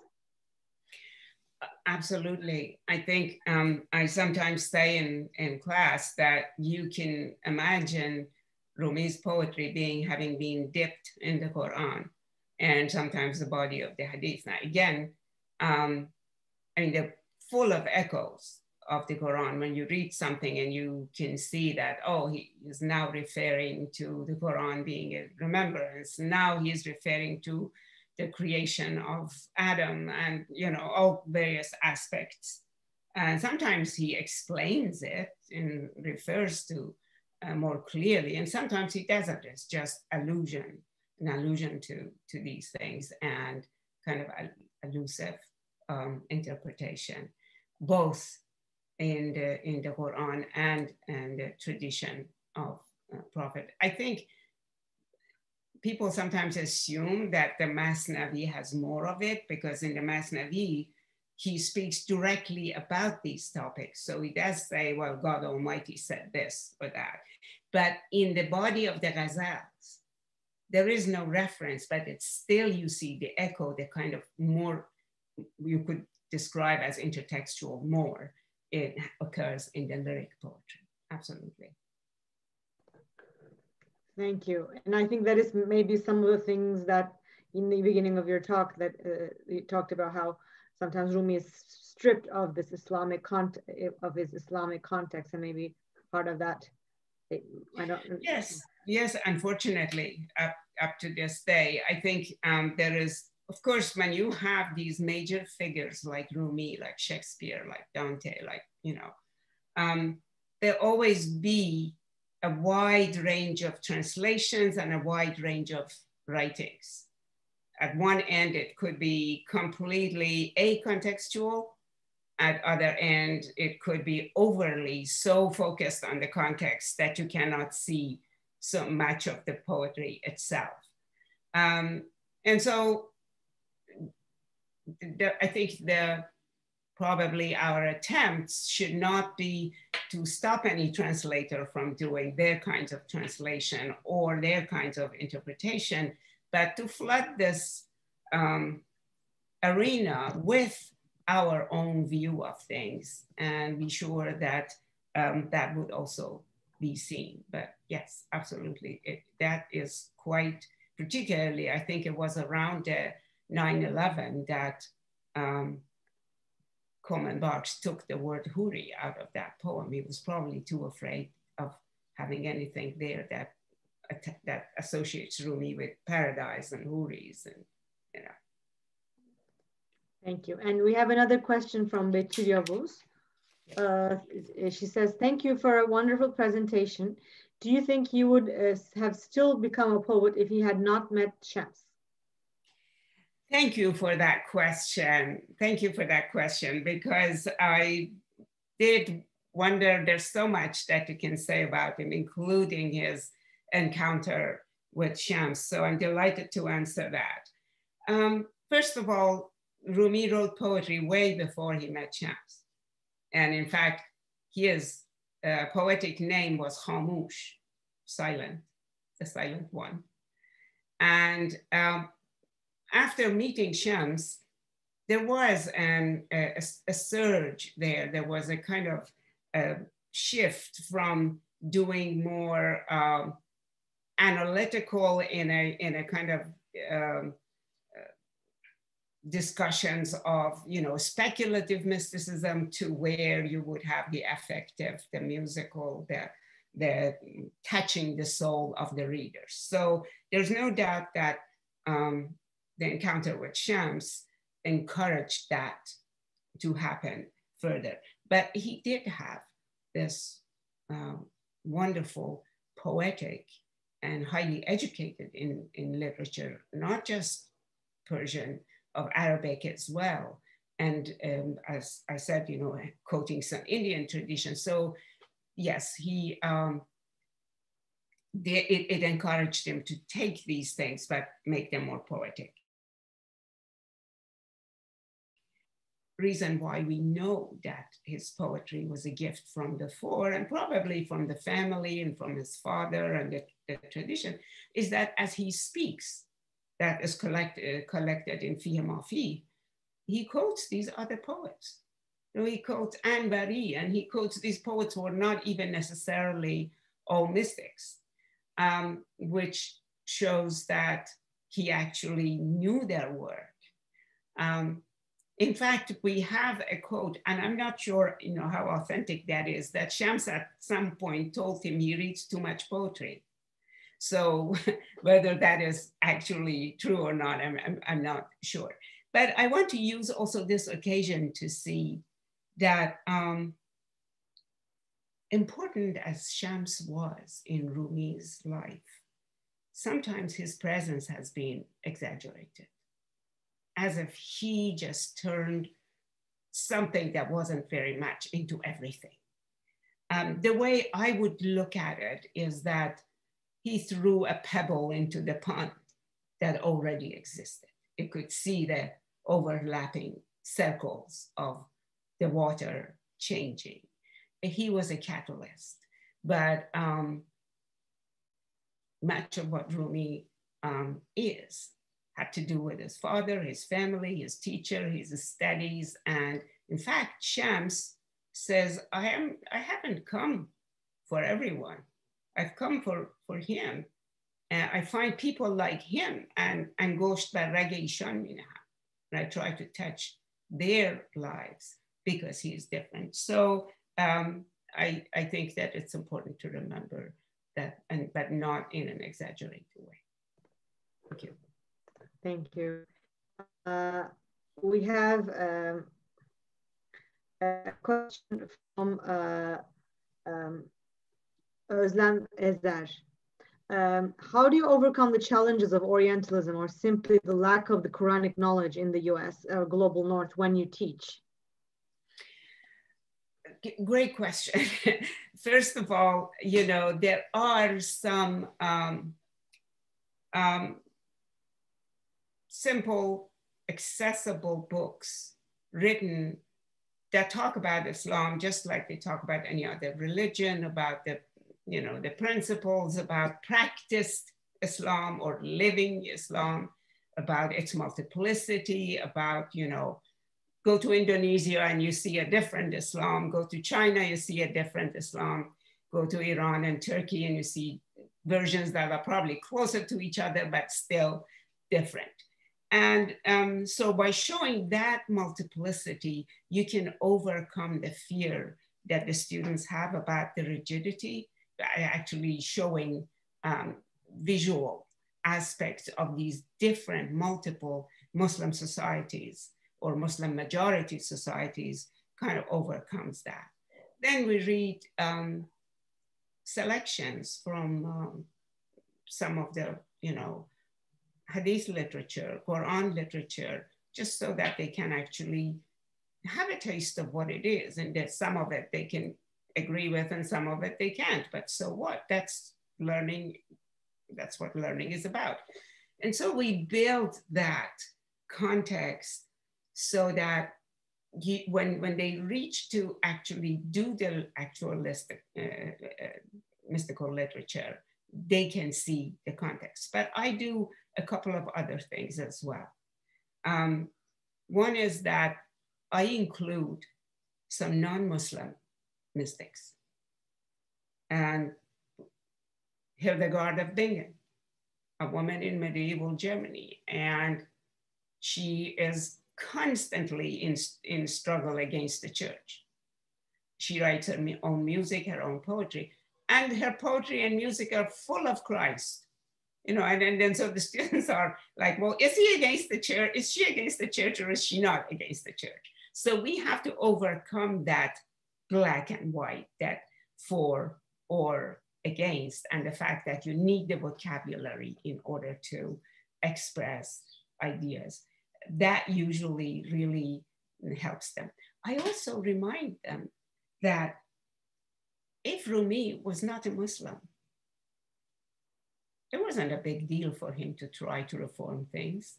Absolutely. I think I sometimes say in class that you can imagine Rumi's poetry having been dipped in the Quran and sometimes the body of the Hadith. Now, again, I mean, they're full of echoes of the Quran. When you read something and you can see that, oh, he is now referring to the Quran being a remembrance. Now he's referring to the creation of Adam and, all various aspects. And sometimes he explains it and refers to more clearly. And sometimes he doesn't. It's just an allusion to these things and kind of elusive interpretation, both in the Quran and the tradition of Prophet. I think people sometimes assume that the Masnavi has more of it, because in the Masnavi, he speaks directly about these topics. So he does say, well, God Almighty said this or that. But in the body of the Ghazals, there is no reference, but it's still, you see the echo, the kind of more, you could describe as intertextual more. It occurs in the lyric poetry. Absolutely. Thank you. And I think that is maybe some of the things that in the beginning of your talk that you talked about, how sometimes Rumi is stripped of this Islamic his Islamic context, and maybe part of that. Yes. Unfortunately, up to this day, I think there is. Of course, when you have these major figures like Rumi, like Shakespeare, like Dante, there'll always be a wide range of translations and a wide range of writings. At one end, it could be completely acontextual. At other end, it could be overly so focused on the context that you cannot see so much of the poetry itself. And so I think probably our attempts should not be to stop any translator from doing their kinds of translation or their kinds of interpretation, but to flood this arena with our own view of things and be sure that that would also be seen. But yes, absolutely, that is quite, particularly, I think it was around 9/11 that Coleman Barks took the word Huri out of that poem. He was probably too afraid of having anything there that associates Rumi with paradise and Huris, and you know. Thank you. And we have another question from Betül Yavuz. She says, thank you for a wonderful presentation. Do you think you would have still become a poet if he had not met Shams? Thank you for that question. Thank you for that question, because I did wonder, there's so much that you can say about him, including his encounter with Shams. So I'm delighted to answer that. First of all, Rumi wrote poetry way before he met Shams. And in fact, his poetic name was Khamush, silent, the silent one. And after meeting Shams, there was a surge there. There was a kind of shift from doing more analytical in a kind of discussions of, you know, speculative mysticism to where you would have the affective, the musical, the touching the soul of the readers. So there's no doubt that the encounter with Shams encouraged that to happen further. But he did have this wonderful, poetic, and highly educated in literature, not just Persian, of Arabic as well. And as I said, you know, quoting some Indian tradition. So yes, it encouraged him to take these things, but make them more poetic. Reason why we know that his poetry was a gift from before, and probably from the family and from his father and the tradition, is that as he speaks, that is collected in Fihi Mafi, he quotes these other poets. So he quotes Anbari, and he quotes these poets who are not even necessarily all mystics, which shows that he actually knew their work. In fact, we have a quote, and I'm not sure, you know, how authentic that is, that Shams at some point told him he reads too much poetry. So whether that is actually true or not, I'm not sure. But I want to use also this occasion to see that important as Shams was in Rumi's life, sometimes his presence has been exaggerated, as if he just turned something that wasn't very much into everything. The way I would look at it is that he threw a pebble into the pond that already existed. You could see the overlapping circles of the water changing. He was a catalyst, but much of what Rumi had to do with his father, his family, his teacher, his studies. And in fact, Shams says, I haven't come for everyone. I've come for him. And I find people like him and gosht bar rag ishan minahem. And I try to touch their lives because he's different. So I think that it's important to remember that, but not in an exaggerated way. Thank you. Thank you. We have a question from Özlem Ezer. How do you overcome the challenges of Orientalism or simply the lack of the Quranic knowledge in the US or global North when you teach? Great question. First of all, you know, there are some simple accessible books written that talk about Islam just like they talk about any other religion, about the, you know, the principles, about practiced Islam or living Islam, about its multiplicity, about, you know, go to Indonesia and you see a different Islam, go to China, you see a different Islam, go to Iran and Turkey and you see versions that are probably closer to each other, but still different. And so by showing that multiplicity, you can overcome the fear that the students have about the rigidity, actually showing visual aspects of these different multiple Muslim societies or Muslim majority societies kind of overcomes that. Then we read selections from some of the, you know, Hadith literature, Quran literature, just so that they can actually have a taste of what it is. And that some of it they can agree with and some of it they can't, but so what? That's learning, that's what learning is about. And so we build that context so that when they reach to actually do the actual mystical literature, they can see the context. But I do a couple of other things as well. One is that I include some non-Muslim mystics. And Hildegard of Bingen, a woman in medieval Germany, and she is constantly in struggle against the church. She writes her own music, her own poetry, and her poetry and music are full of Christ. You know, and then so the students are like, well, is he against the church? Is she against the church or is she not against the church? So we have to overcome that black and white, that for or against, and the fact that you need the vocabulary in order to express ideas. That usually really helps them. I also remind them that if Rumi was not a Muslim, it wasn't a big deal for him to try to reform things.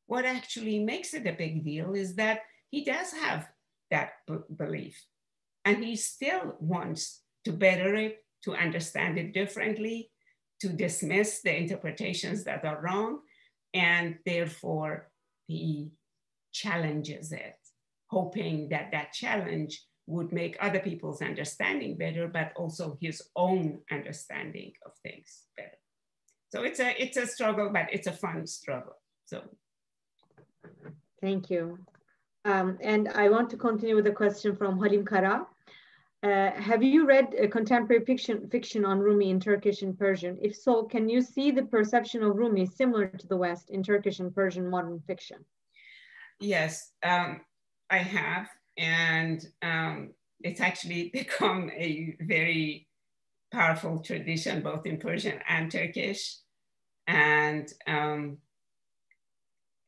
What actually makes it a big deal is that he does have that belief, and he still wants to better it, to understand it differently, to dismiss the interpretations that are wrong, and therefore he challenges it, hoping that that challenge would make other people's understanding better, but also his own understanding of things better. So it's a struggle, but it's a fun struggle. So, thank you. And I want to continue with a question from Halim Kara. Have you read contemporary fiction on Rumi in Turkish and Persian? If so, can you see the perception of Rumi similar to the West in Turkish and Persian modern fiction? Yes, I have, and it's actually become a very powerful tradition, both in Persian and Turkish. And,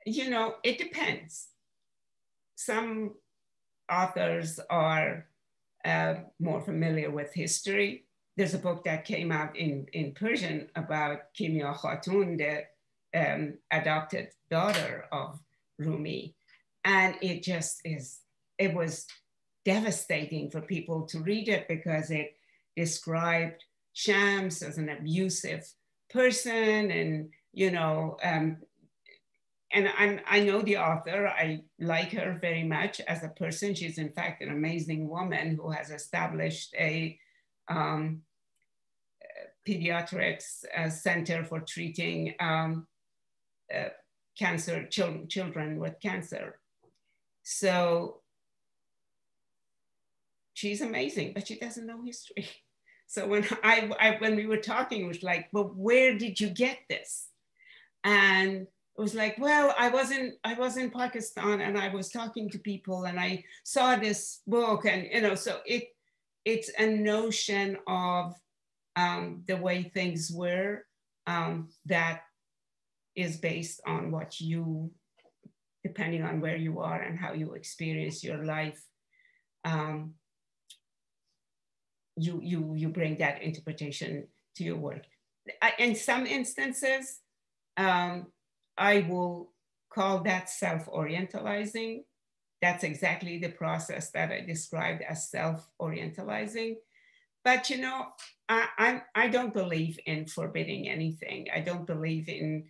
you know, it depends. Some authors are more familiar with history. There's a book that came out in Persian about Kimya Khatun, the adopted daughter of Rumi. And it just is, it was devastating for people to read it because it described Shams as an abusive person, and, you know, and I know the author. I like her very much as a person. She's in fact an amazing woman who has established a pediatrics center for treating cancer, children with cancer. So she's amazing, but she doesn't know history. So when when we were talking, it was like, well, where did you get this? And it was like, well, I was in Pakistan and I was talking to people and I saw this book, and, you know, so it's a notion of the way things were that is based on what you, depending on where you are and how you experience your life, you bring that interpretation to your work. In some instances, I will call that self-orientalizing. That's exactly the process that I described as self-orientalizing. But, you know, I don't believe in forbidding anything. I don't believe in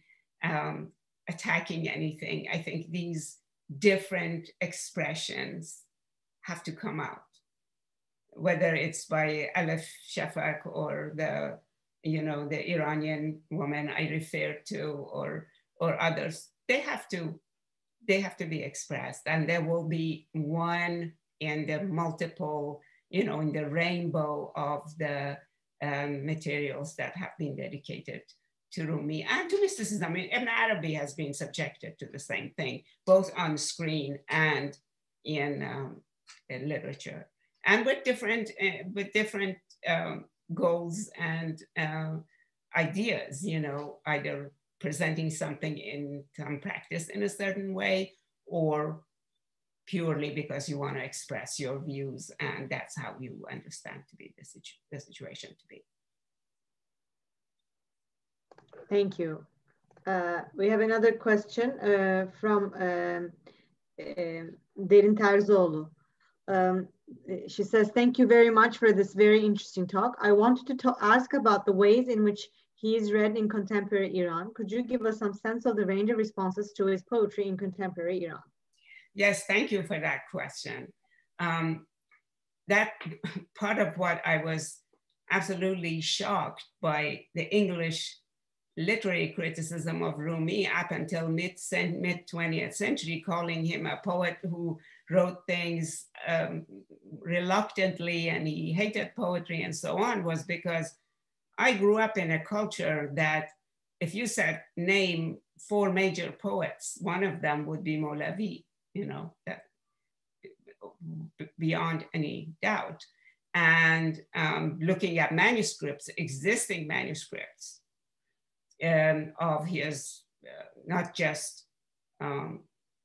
attacking anything. I think these different expressions have to come out, whether it's by Aleph Shafak or the, you know, the Iranian woman I referred to, or others. They have to be expressed, and there will be one in the multiple, you know, in the rainbow of the materials that have been dedicated to Rumi and to mysticism. I mean, Ibn Arabi has been subjected to the same thing, both on screen and in literature, and with different goals and ideas, you know, either presenting something in some practice in a certain way, or purely because you want to express your views, and that's how you understand to be the situation to be. Thank you. We have another question from Derin Terzioğlu. She says, thank you very much for this very interesting talk. I wanted to ask about the ways in which he is read in contemporary Iran. Could you give us some sense of the range of responses to his poetry in contemporary Iran? Yes, thank you for that question. That part of what I was absolutely shocked by, the English literary criticism of Rumi up until mid-20th century, calling him a poet who wrote things reluctantly and he hated poetry and so on, was because I grew up in a culture that if you said name 4 major poets, one of them would be Molavi, you know, that beyond any doubt. And looking at manuscripts, existing manuscripts of his, not just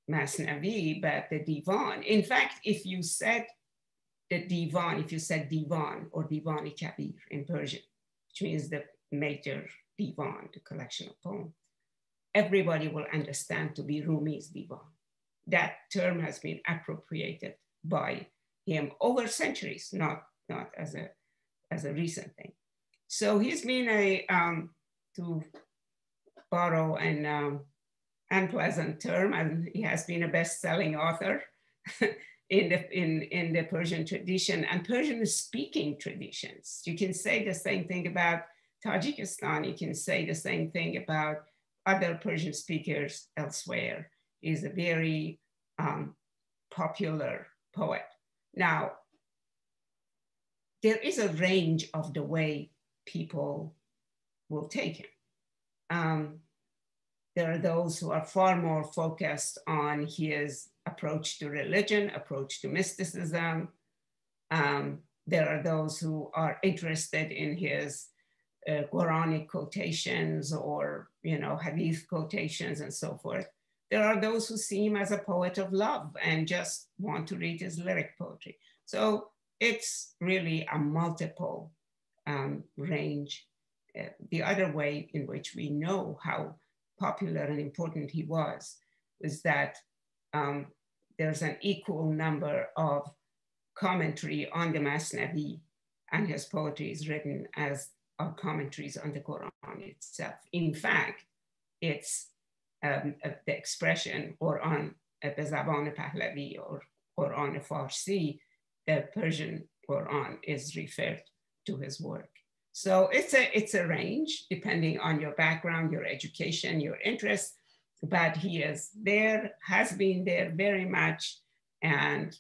Masnavi, but the Divan. In fact, if you said the Divan, if you said Divan or Divan-i Kabir in Persian, which means the major Divan, the collection of poems, everybody will understand to be Rumi's Divan. That term has been appropriated by him over centuries, not as a recent thing. So he's been a, to borrow an unpleasant term, and he has been a best-selling author in the Persian tradition and Persian-speaking traditions. You can say the same thing about Tajikistan. You can say the same thing about other Persian speakers elsewhere. He's a very popular poet. Now, there is a range of the way people will take him. There are those who are far more focused on his approach to religion, approach to mysticism. There are those who are interested in his Quranic quotations or, you know, Hadith quotations and so forth. There are those who see him as a poet of love and just want to read his lyric poetry. So it's really a multiple range. The other way in which we know how popular and important he was that there's an equal number of commentary on the Masnavi and his poetry is written as are commentaries on the Quran itself. In fact, it's the expression Quran be Zaban Pahlavi or Quran Farsi, the Persian Quran is referred to his work. So it's a range depending on your background, your education, your interests, but he is there, has been there very much, and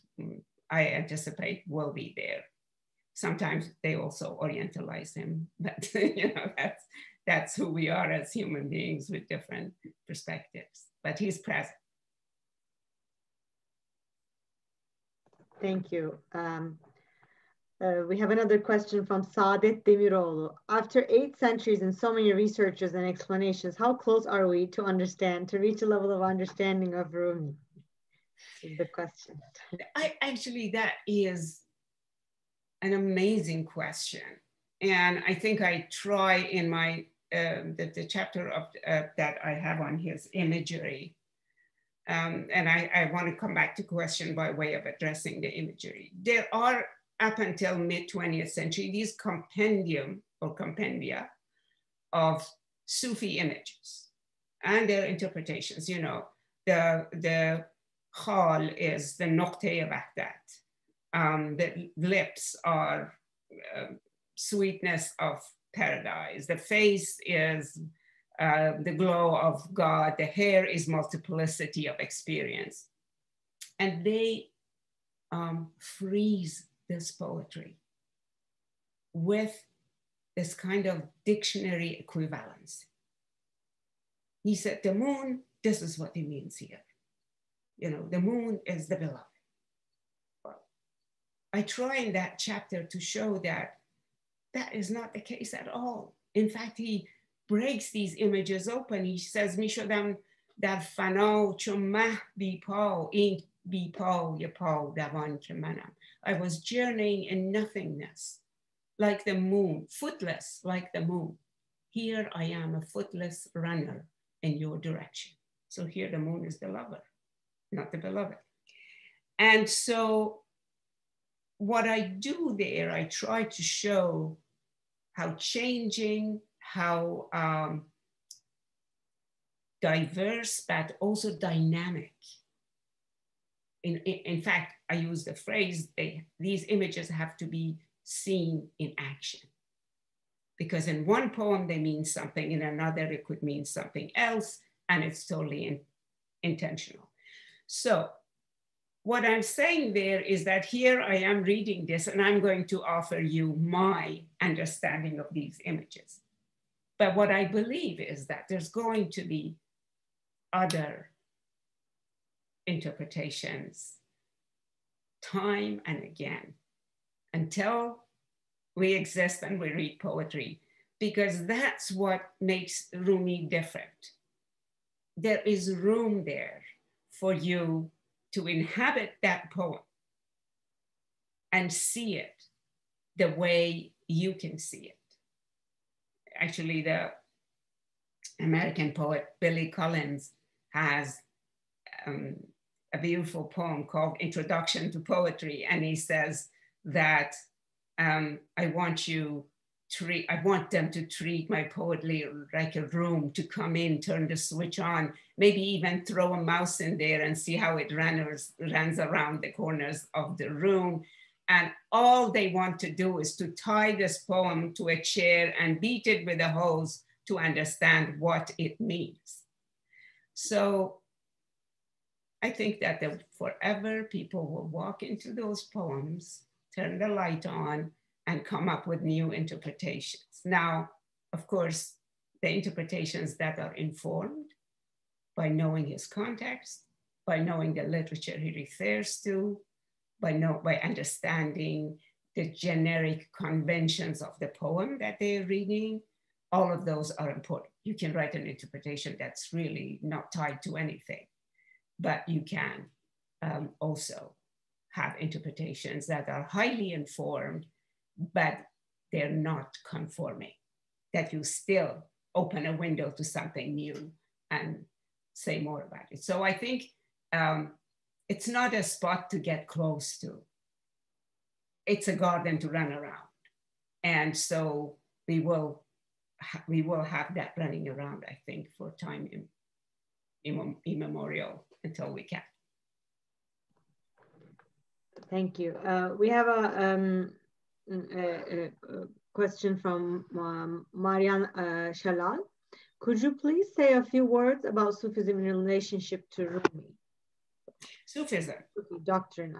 I anticipate will be there. Sometimes they also orientalize him, but you know, that's who we are as human beings with different perspectives, but he's present. Thank you. We have another question from Saadet Demiroğlu. After 8 centuries and so many researches and explanations, how close are we to reach a level of understanding of Rumi? Is the question. Actually, that is an amazing question. And I think I try in my, the chapter of, that I have on his imagery, and I want to come back to question by way of addressing the imagery. There are, up until mid-20th century, these compendium or compendia of Sufi images and their interpretations. You know, the khal is the noqte wahdat. The lips are sweetness of paradise. The face is the glow of God. The hair is multiplicity of experience. And they freeze this poetry with this kind of dictionary equivalence. He said, the moon, this is what it means here. You know, the moon is the beloved. Well, I try in that chapter to show that that is not the case at all. In fact, he breaks these images open. He says, می شدم در فنا چو مه بی پا این بی پا ی پا دوان که منم. I was journeying in nothingness, like the moon, footless like the moon. Here I am, a footless runner in your direction. So here the moon is the lover, not the beloved. And so what I do there, I try to show how changing, how diverse, but also dynamic. In fact, I use the phrase, these images have to be seen in action. Because in one poem, they mean something, in another, it could mean something else, and it's totally intentional. So what I'm saying there is that here I am reading this, and I'm going to offer you my understanding of these images. But what I believe is that there's going to be other interpretations time and again until we exist and we read poetry, because that's what makes Rumi different. There is room there for you to inhabit that poem and see it the way you can see it. Actually, the American poet Billy Collins has a beautiful poem called Introduction to Poetry, and he says that I want them to treat my poetry like a room, to come in, turn the switch on, maybe even throw a mouse in there and see how it runs around the corners of the room. And all they want to do is to tie this poem to a chair and beat it with a hose to understand what it means. So I think that forever people will walk into those poems, turn the light on, and come up with new interpretations. Now, of course, the interpretations that are informed by knowing his context, by knowing the literature he refers to, by understanding the generic conventions of the poem that they're reading, all of those are important. You can write an interpretation that's really not tied to anything, but you can also have interpretations that are highly informed, but they're not conforming, that you still open a window to something new and say more about it. So I think it's not a spot to get close to. It's a garden to run around. And so we will have that running around, I think, for time immemorial until we can. Thank you. We have a question from Marian Shalal. Could you please say a few words about Sufism in relationship to Rumi? Sufism. Doctrine,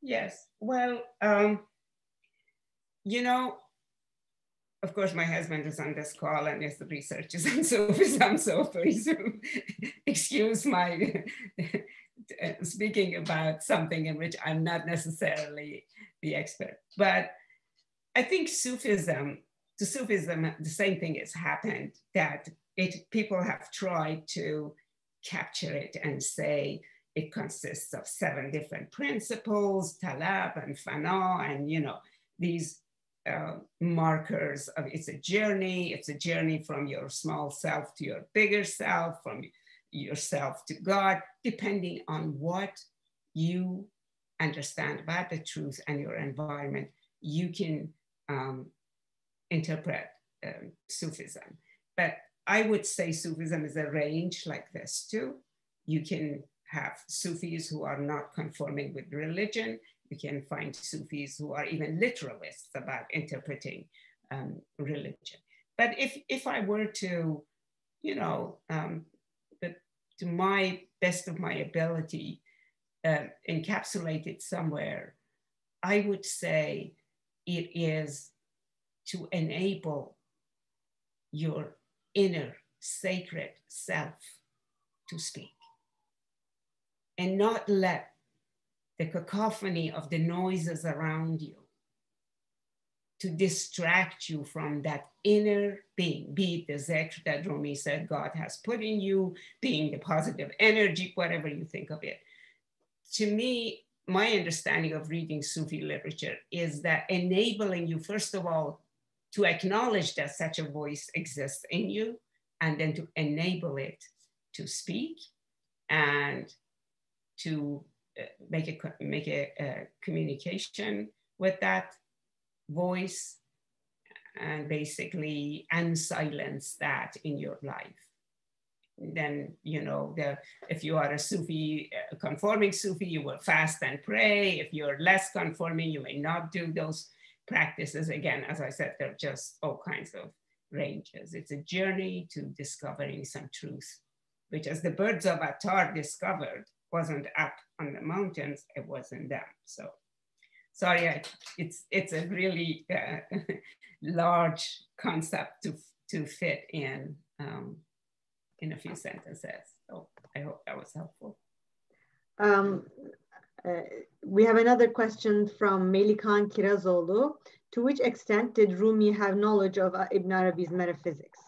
Yes. Well, you know, of course, my husband is on this call and is the researchers on Sufism, so please excuse my speaking about something in which I'm not necessarily the expert. But I think to Sufism, the same thing has happened, that people have tried to capture it and say it consists of 7 different principles, talab and fana, and these markers of it's a journey from your small self to your bigger self, from yourself to God, depending on what you understand about the truth and your environment, you can interpret Sufism. But I would say Sufism is a range like this too. You can have Sufis who are not conforming with religion. You can find Sufis who are even literalists about interpreting religion. But if I were to, you know, to my best of my ability, encapsulate it somewhere, I would say it is to enable your inner sacred self to speak and not let the cacophony of the noises around you to distract you from that inner being, be it the zikr that Rumi said God has put in you, being the positive energy, whatever you think of it. To me, my understanding of reading Sufi literature is that enabling you, first of all, to acknowledge that such a voice exists in you, and then to enable it to speak and to make a communication with that voice, and basically unsilence that in your life. Then, you know, if you are a Sufi, conforming Sufi, you will fast and pray. If you're less conforming, you may not do those practices. Again, as I said, there are just all kinds of ranges. It's a journey to discovering some truth, which, as the birds of Attar discovered, wasn't up on the mountains, it was in them. So, sorry, it's a really large concept to fit in a few sentences. So I hope that was helpful. We have another question from Melikan Kirazoğlu. To which extent did Rumi have knowledge of Ibn Arabi's metaphysics?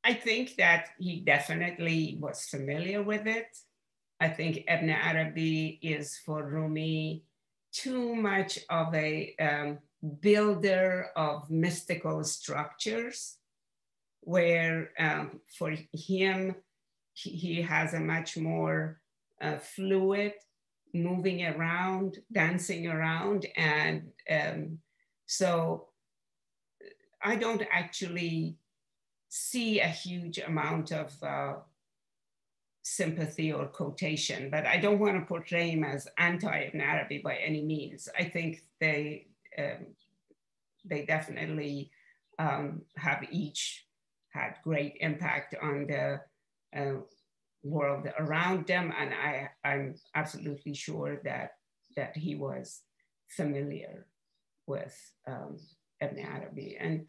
I think that he definitely was familiar with it. I think Ibn Arabi is for Rumi too much of a builder of mystical structures, where for him, he has a much more fluid, moving around, dancing around. And so I don't actually see a huge amount of sympathy or quotation, but I don't want to portray him as anti-Ibn Arabi by any means. I think they definitely have each had great impact on the world around them, and I'm absolutely sure that he was familiar with Ibn Arabi. And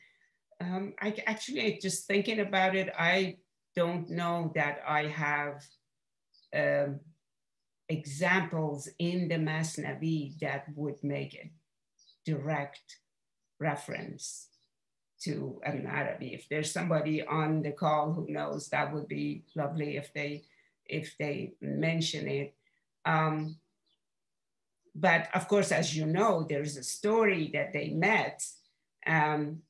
I actually, just thinking about it, I don't know that I have examples in the Masnavi that would make a direct reference to Ibn Arabi. If there's somebody on the call who knows, that would be lovely if they mention it. But of course, as you know, there's a story that they met, and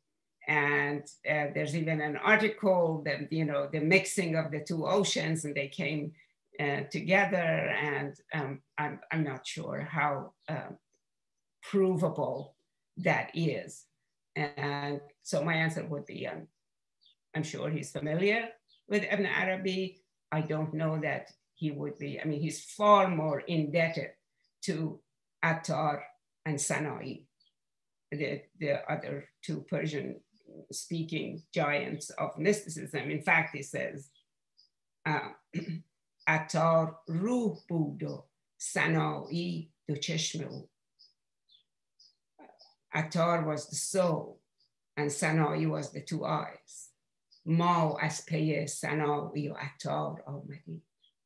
there's even an article that, you know, the mixing of the two oceans, and they came together, and I'm not sure how provable that is. And so my answer would be, I'm sure he's familiar with Ibn Arabi. I don't know that he would be. I mean, he's far more indebted to Attar and Sana'i, the other two Persian-speaking giants of mysticism. In fact, he says, Attar ruh budo, Sana'i do cheshme. Attar was the soul, and Sana'i was the two eyes. Ma as peye Sana'i o Attar almadi.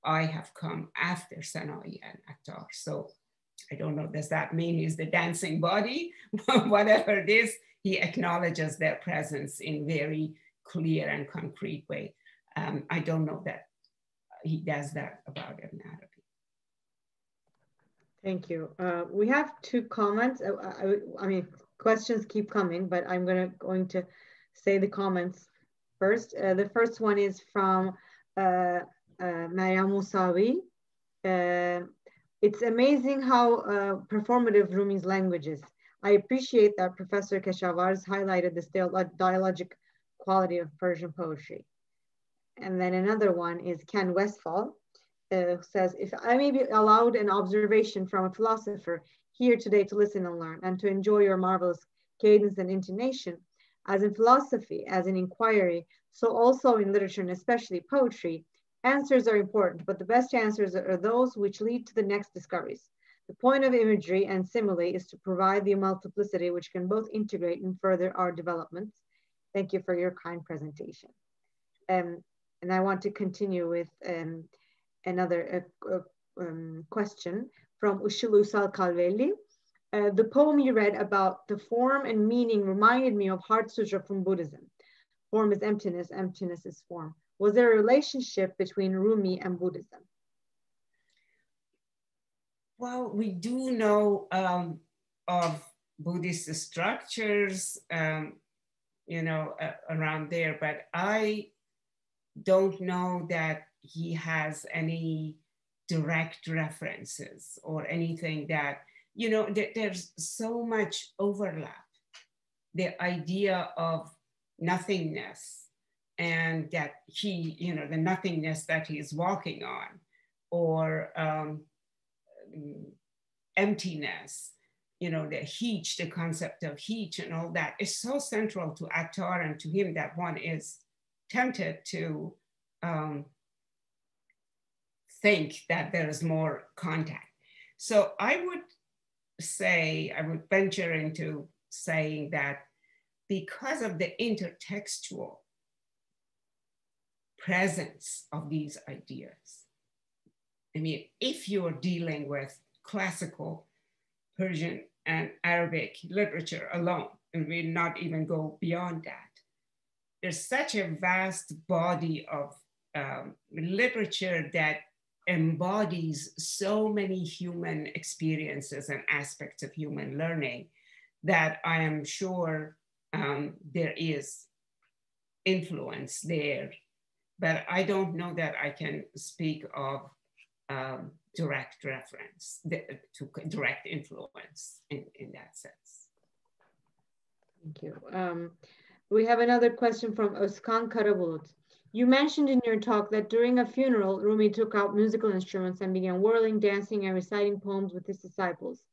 I have come after Sana'i and Attar. So I don't know, does that mean he's the dancing body? Whatever it is, he acknowledges their presence in very clear and concrete way. I don't know that he does that about Ibn Arabi. Thank you. We have two comments. I mean, questions keep coming, but I'm going to say the comments first. The first one is from Maryam Musawi. It's amazing how performative Rumi's language is. I appreciate that Professor Keshavarz highlighted this dialogic quality of Persian poetry. And then another one is Ken Westphal, who says, if I may be allowed an observation from a philosopher here today to listen and learn and to enjoy your marvelous cadence and intonation, as in philosophy, as in inquiry, so also in literature and especially poetry, answers are important, but the best answers are those which lead to the next discoveries. The point of imagery and simile is to provide the multiplicity which can both integrate and further our developments. Thank you for your kind presentation. And I want to continue with another question from Işıl Uysal Kalveli. The poem you read about the form and meaning reminded me of Heart Sutra from Buddhism. Form is emptiness, emptiness is form. Was there a relationship between Rumi and Buddhism? Well, we do know of Buddhist structures, you know, around there, but I don't know that he has any direct references or anything that, you know, there's so much overlap. The idea of nothingness and that he, you know, the nothingness that he's walking on, or emptiness, you know, the heat, the concept of heat and all that is so central to Attar and to him that one is tempted to think that there is more contact. So I would say, I would venture into saying that because of the intertextual presence of these ideas, I mean, if you're dealing with classical Persian and Arabic literature alone, and we not even go beyond that, there's such a vast body of literature that embodies so many human experiences and aspects of human learning that I am sure there is influence there. But I don't know that I can speak of direct reference, to direct influence in that sense. Thank you. We have another question from Özkan Karabulut. You mentioned in your talk that during a funeral, Rumi took out musical instruments and began whirling, dancing, and reciting poems with his disciples.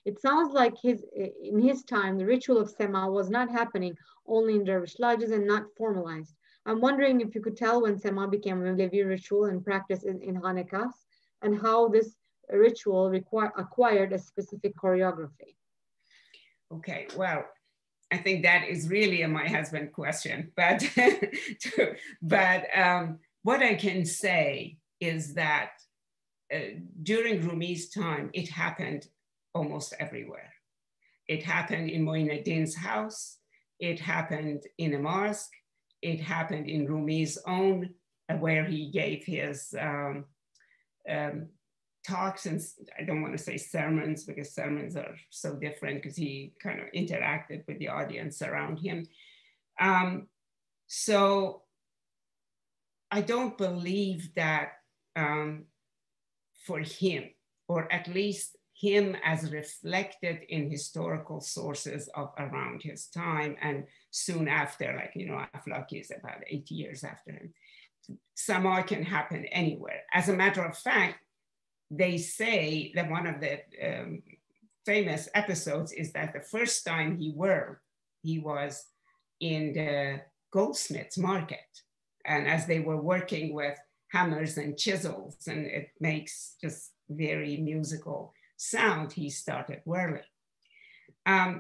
It sounds like in his time, the ritual of Sema was not happening only in dervish lodges and not formalized. I'm wondering if you could tell when Sema became a Mevlevi ritual and practice in Hanekas, and how this ritual acquired a specific choreography. Okay, well, I think that is really a my husband question, but what I can say is that during Rumi's time, it happened almost everywhere. It happened in Moinuddin's house, it happened in a mosque, it happened in Rumi's own, where he gave his talks, and I don't want to say sermons because sermons are so different because he kind of interacted with the audience around him. So I don't believe that for him, or at least him as reflected in historical sources of around his time and soon after, like, you know, Aflaki is about 80 years after him. Sama can happen anywhere. As a matter of fact, they say that one of the famous episodes is that the first time he was in the goldsmith's market. And as they were working with hammers and chisels, and it makes just very musical sound, he started whirling.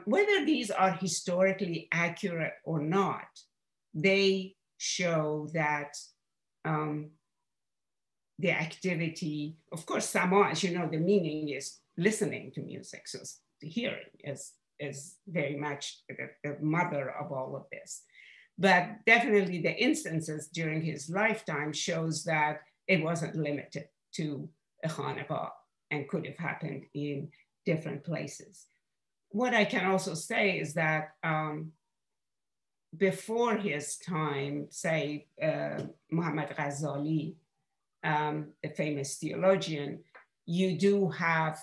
Whether these are historically accurate or not, they show that the activity, of course, Sama, as you know, the meaning is listening to music. So the hearing is very much the mother of all of this. But definitely the instances during his lifetime shows that it wasn't limited to a Khanaqah and could have happened in different places. What I can also say is that before his time, say Muhammad Ghazali, the famous theologian, you do have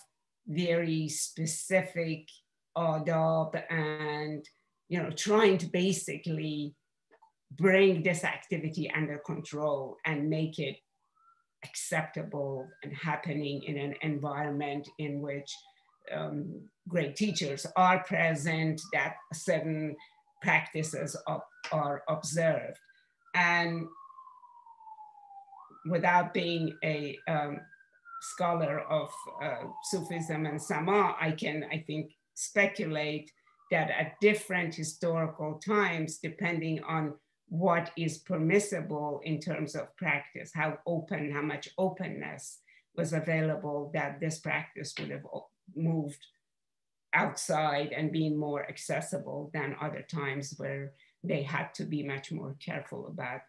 very specific adab and, you know, trying to basically bring this activity under control and make it acceptable and happening in an environment in which great teachers are present, that certain practices are observed. And without being a scholar of Sufism and Sama, I can, I think, speculate that at different historical times, depending on what is permissible in terms of practice, how much openness was available, that this practice would have moved outside and been more accessible than other times where they had to be much more careful about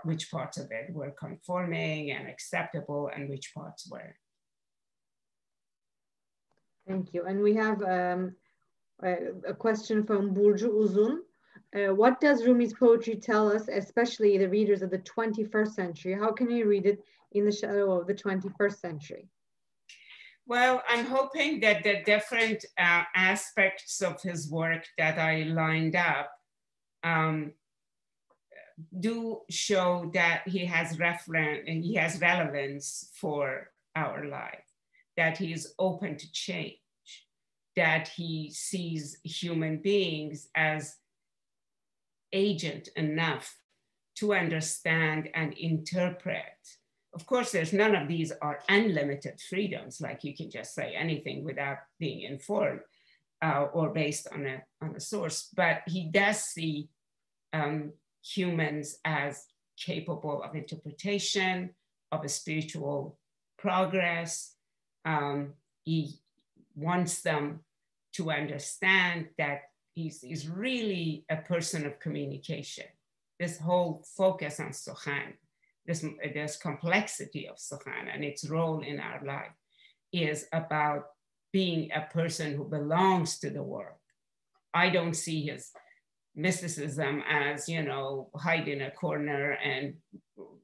which parts of it were conforming and acceptable and which parts were. Thank you. And we have a question from Burcu Uzun. What does Rumi's poetry tell us, especially the readers of the 21st century? How can we read it in the shadow of the 21st century? Well, I'm hoping that the different aspects of his work that I lined up do show that he has relevance for our life, that he is open to change, that he sees human beings as agent enough to understand and interpret. Of course, there's none of these are unlimited freedoms, like you can just say anything without being informed or based on a source, but he does see humans as capable of interpretation, of a spiritual progress. He wants them to understand that he's really a person of communication. This whole focus on Sukhan, this complexity of Sukhan and its role in our life is about being a person who belongs to the world. I don't see his mysticism as, you know, hide in a corner and,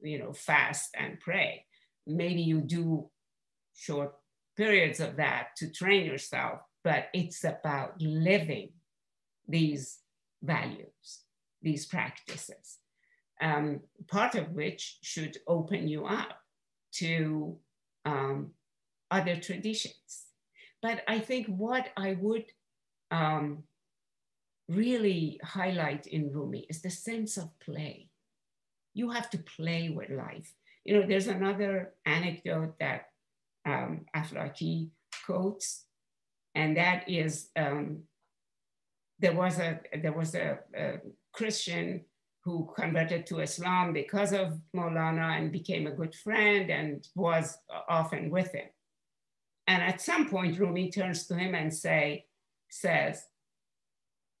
you know, fast and pray. Maybe you do short periods of that to train yourself, but it's about living these values, these practices, part of which should open you up to other traditions. But I think what I would really highlight in Rumi is the sense of play. You have to play with life. You know, there's another anecdote that Aflaki quotes, and that is there was a Christian who converted to Islam because of Mevlânâ and became a good friend and was often with him. And at some point, Rumi turns to him and says,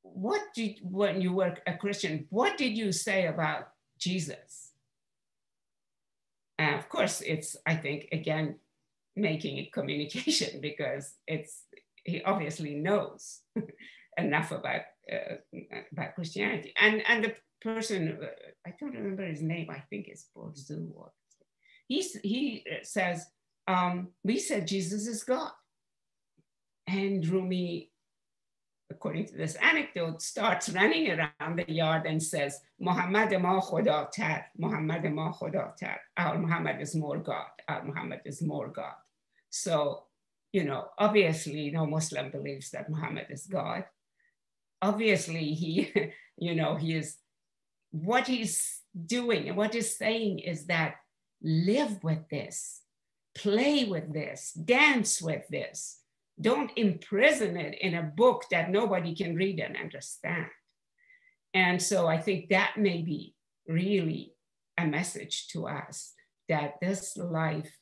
when you were a Christian, what did you say about Jesus? And of course, it's, I think, again, making it communication because he obviously knows enough about Christianity. And the person, I don't remember his name, I think it's Borzu. He says, we said Jesus is God. And Rumi, according to this anecdote, starts running around the yard and says, Muhammad ma Khuda tar, Muhammad ma Khuda tar. Our Muhammad is more God, our Muhammad is more God. So, you know, obviously no Muslim believes that Muhammad is God. Obviously he, you know, what he's doing and what he's saying is that live with this, play with this, dance with this. Don't imprison it in a book that nobody can read and understand. And so I think that may be really a message to us that this life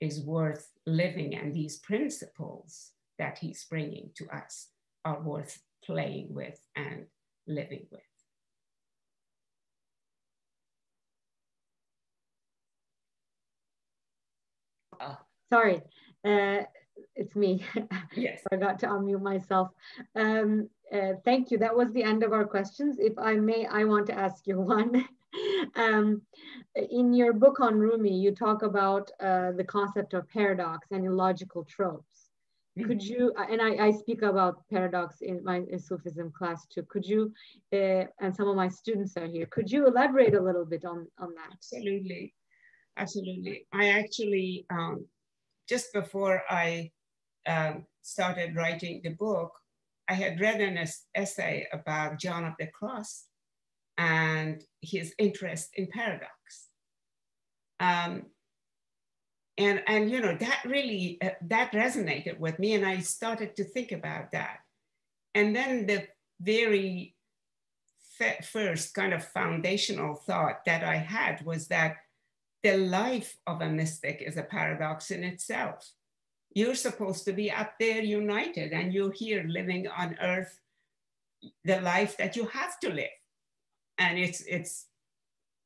is worth living and these principles that he's bringing to us are worth playing with and living with. Sorry, it's me. Yes. Forgot to unmute myself. Thank you. That was the end of our questions. If I may, I want to ask you one. In your book on Rumi, you talk about the concept of paradox and illogical tropes. Could you, and I speak about paradox in my Sufism class too, could you, and some of my students are here, could you elaborate a little bit on that? Absolutely, absolutely. I actually, just before I started writing the book, I had read an essay about John of the Cross and his interest in paradox. And you know, that really, that resonated with me, and I started to think about that. And then the very first kind of foundational thought that I had was that the life of a mystic is a paradox in itself. You're supposed to be up there united, and you're here living on earth the life that you have to live. And it's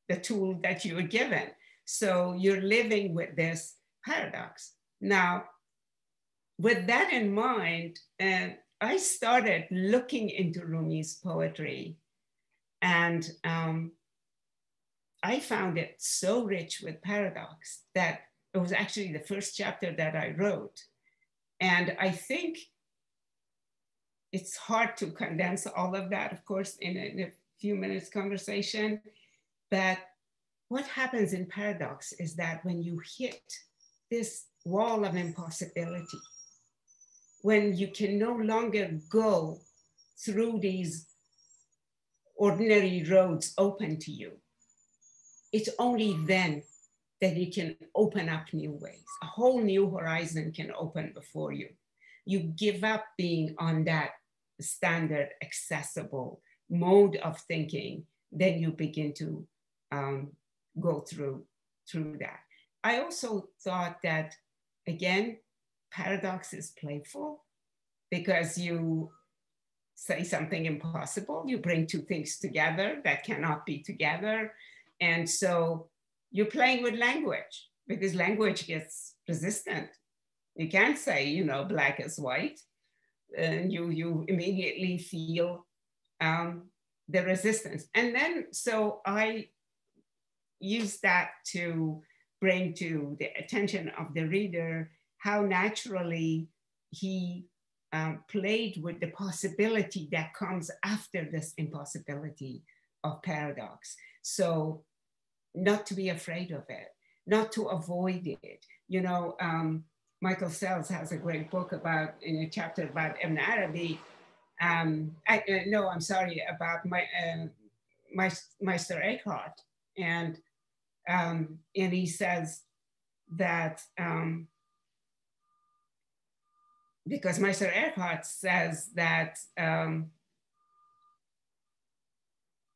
the tool that you were given. So you're living with this paradox. Now, with that in mind, I started looking into Rumi's poetry, and I found it so rich with paradox that it was actually the first chapter that I wrote. And I think it's hard to condense all of that, of course, in a few minutes conversation. But what happens in paradox is that when you hit this wall of impossibility, when you can no longer go through these ordinary roads open to you, it's only then that you can open up new ways. A whole new horizon can open before you. You give up being on that standard, accessible mode of thinking, then you begin to go through that. I also thought that, again, paradox is playful because you say something impossible, you bring two things together that cannot be together. And so you're playing with language because language gets resistant. You can't say, you know, black is white. And you immediately feel the resistance. And then, so I use that to bring to the attention of the reader how naturally he played with the possibility that comes after this impossibility of paradox. So not to be afraid of it, not to avoid it. You know, Michael Sells has a great book about, in a chapter about Ibn Arabi, about Meister Eckhart. And he says that, because Meister Eckhart says that, God,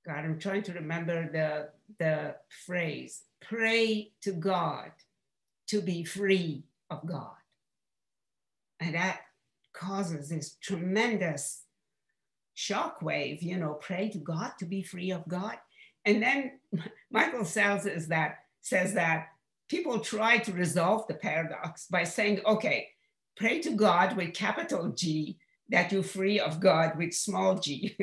I'm trying to remember the phrase, pray to God to be free of God. And that causes this tremendous shockwave, you know, pray to God to be free of God. And then Michael Sells says that people try to resolve the paradox by saying, okay, pray to God with capital G that you're free of God with small g.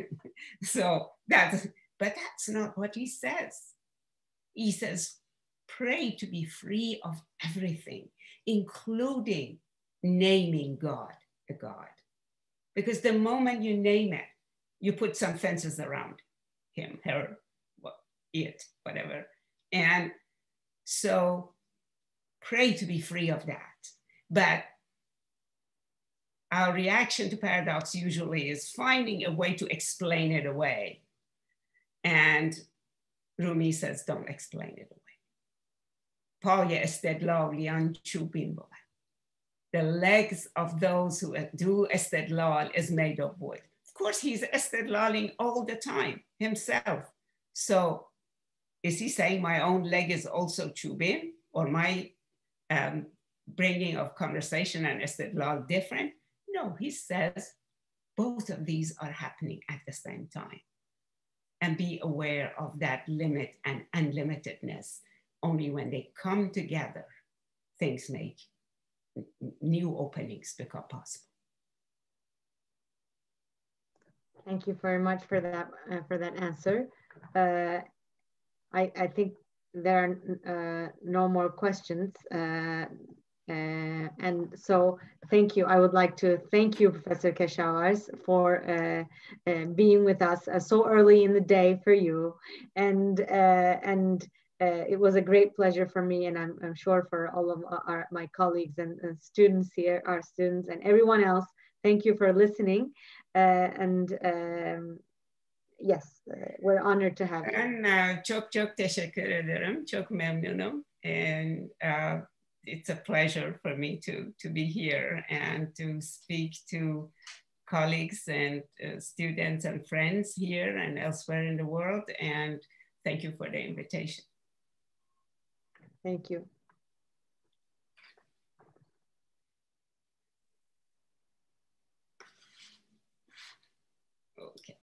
But that's not what he says. He says, pray to be free of everything, including naming God, the God. Because the moment you name it, you put some fences around him, her, it, whatever. And so pray to be free of that. But our reaction to paradox usually is finding a way to explain it away. And Rumi says, don't explain it away. Paya istedlal lian chubin bola. The legs of those who do istedlal is made of wood. Of course, he's istedlaling all the time himself. So is he saying my own leg is also chubin, or my bringing of conversation and istedlal different? No, he says both of these are happening at the same time. And be aware of that limit and unlimitedness. Only when they come together, things make new openings become possible. Thank you very much for that answer. I think there are no more questions. And so thank you. I would like to thank you, Professor Keshavarz, for being with us so early in the day for you. And it was a great pleasure for me, and I'm sure for all of my colleagues and students here, our students and everyone else. Thank you for listening. Yes, we're honored to have you. Ben çok teşekkür ederim. Çok memnunum. And it's a pleasure for me to be here and to speak to colleagues and students and friends here and elsewhere in the world. And thank you for the invitation. Thank you.